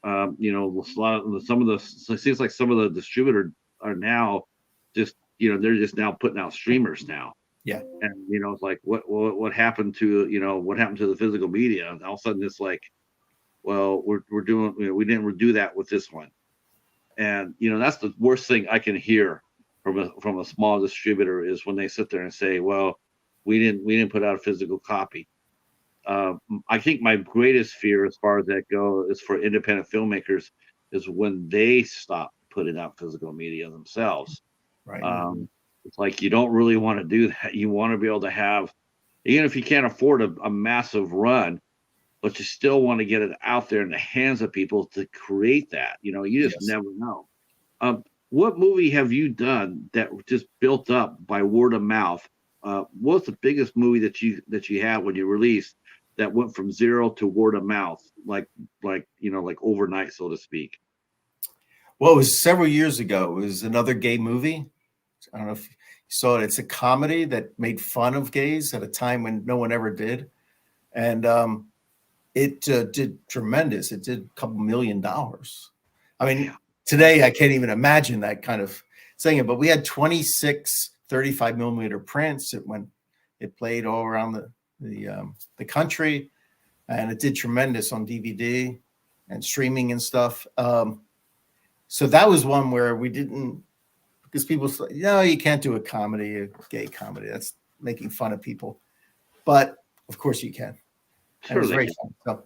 some of the it seems like some of the distributors are now just they're just now putting out streamers now. Yeah. And it's like what happened to the physical media? And all of a sudden it's like, well, we're doing we didn't do that with this one. And that's the worst thing I can hear from a small distributor is when they sit there and say, well, we didn't put out a physical copy. I think my greatest fear as far as that goes is for independent filmmakers is when they stop putting out physical media themselves. Right. It's like you don't really want to do that. You want to be able to have, even if you can't afford a massive run, but you still want to get it out there in the hands of people to create that. You just Yes. never know. What movie have you done that just built up by word of mouth? What's the biggest movie that you had when you released that went from zero to word of mouth, like overnight, so to speak? Well, it was several years ago. It was another gay movie. I don't know if you saw it. It's a comedy that made fun of gays at a time when no one ever did. And it did tremendous. It did a couple $1 million. I mean, today I can't even imagine that kind of saying it, but we had 26 35 millimeter prints. It played all around the country, and it did tremendous on DVD and streaming and stuff. So that was one where we didn't, because people say, you can't do a gay comedy. That's making fun of people. But of course you can. Sure, It was they very can. fun.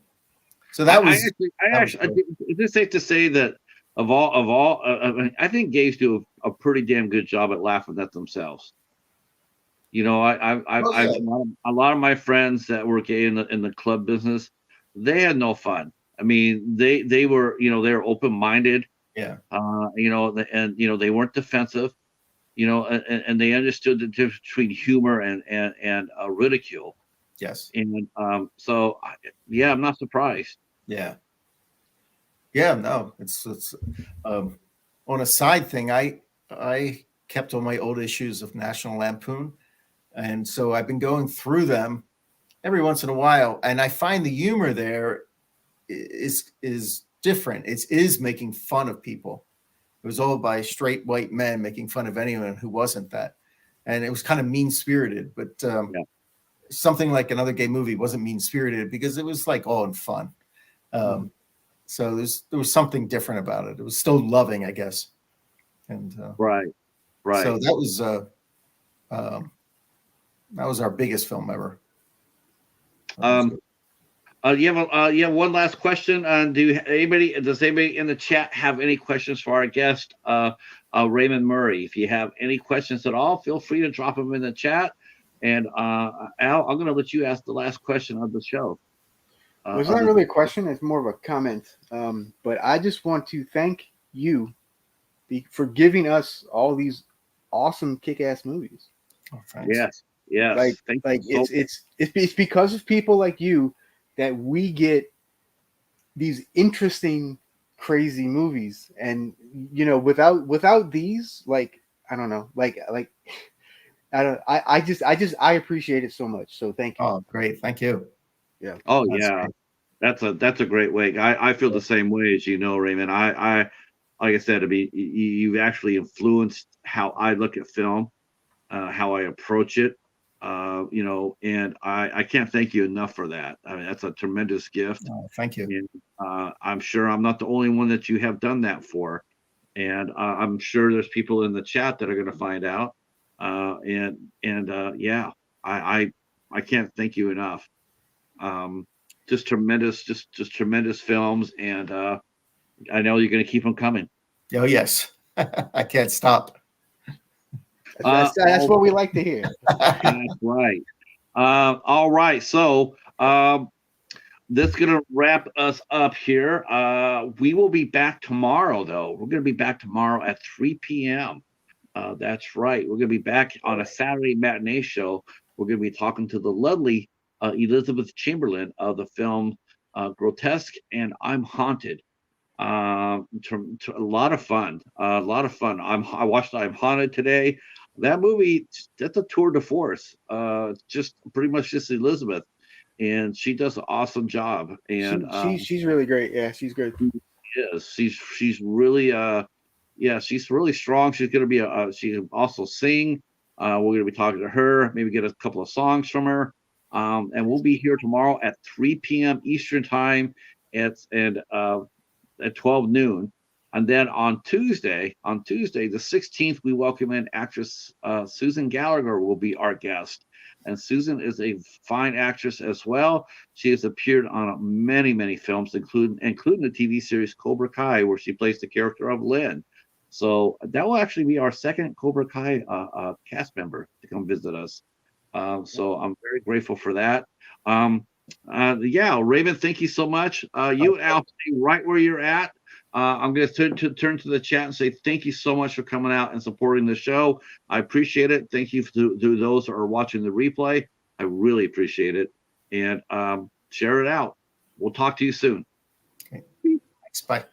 So that was. I actually, is it safe to say that I mean, I think gays do a pretty damn good job at laughing at themselves. You know, Oh I've yeah, a lot of my friends that were gay in the club business, they had no fun. I mean, they were, you know, they were open minded, yeah, you know, and you know they weren't defensive, you know, and they understood the difference between humor and ridicule. yes, And yeah, I'm not surprised. yeah, yeah. No, it's on a side thing. I kept all my old issues of National Lampoon, and so I've been going through them every once in a while, and I find the humor there is different. It is making fun of people. It was all by straight white men making fun of anyone who wasn't that, and it was kind of mean spirited. But Yeah. something like Another Gay Movie wasn't mean spirited because it was like all in fun. Um, so there was something different about it. It was still loving, I guess. And Right, so right. um, that was our biggest film ever. Um, you have one last question. Does anybody in the chat have any questions for our guest, Raymond Murray? If you have any questions at all, feel free to drop them in the chat. And Al, I'm going to let you ask the last question of the show. Well, it's not really a question; it's more of a comment. But I just want to thank you for giving us all these awesome kick-ass movies. Oh, thanks. Yes. Thank you so It's because of people like you that we get these interesting, crazy movies. And you know, without these, like I don't know, like I don't, I appreciate it so much. So thank you. Oh, great. Thank you. Yeah. Oh That's yeah, great. that's a great way. I feel the same way as you know, Raymond. I like I said, I mean, you've actually influenced how I look at film, how I approach it. You know, and I can't thank you enough for that. I mean, that's a tremendous gift, Oh, thank you. and I'm sure I'm not the only one that you have done that for. And I'm sure there's people in the chat that are going to find out. Yeah, I I can't thank you enough. Um, just tremendous, just tremendous films, and I know you're going to keep them coming. Oh, yes. I can't stop. That's what we like to hear. That's right. All right. So that's going to wrap us up here. We will be back tomorrow, though. We're going to be back tomorrow at 3 p.m. That's right. We're going to be back on a Saturday matinee show. We're going to be talking to the lovely Elizabeth Chamberlain of the film Grotesque and I'm Haunted. A lot of fun. A lot of fun. I watched I'm Haunted today. That movie, that's a tour de force. Just pretty much just Elizabeth, and she does an awesome job. And She's really great. Yeah, she's good. she's really yeah, she's really strong. She's gonna be she can also sing. We're gonna be talking to her, maybe get a couple of songs from her. And we'll be here tomorrow at 3 p.m. Eastern time. At 12 noon. And then on Tuesday, the 16th, we welcome in actress Susan Gallagher will be our guest. And Susan is a fine actress as well. She has appeared on many, many films, including the TV series Cobra Kai, where she plays the character of Lynn. So that will actually be our second Cobra Kai cast member to come visit us. So I'm very grateful for that. Yeah, Raven, thank you so much. You and Al, stay right where you're at. I'm going to turn to the chat and say thank you so much for coming out and supporting the show. I appreciate it. Thank you to those who are watching the replay. I really appreciate it. And share it out. We'll talk to you soon. Okay. Thanks. Bye.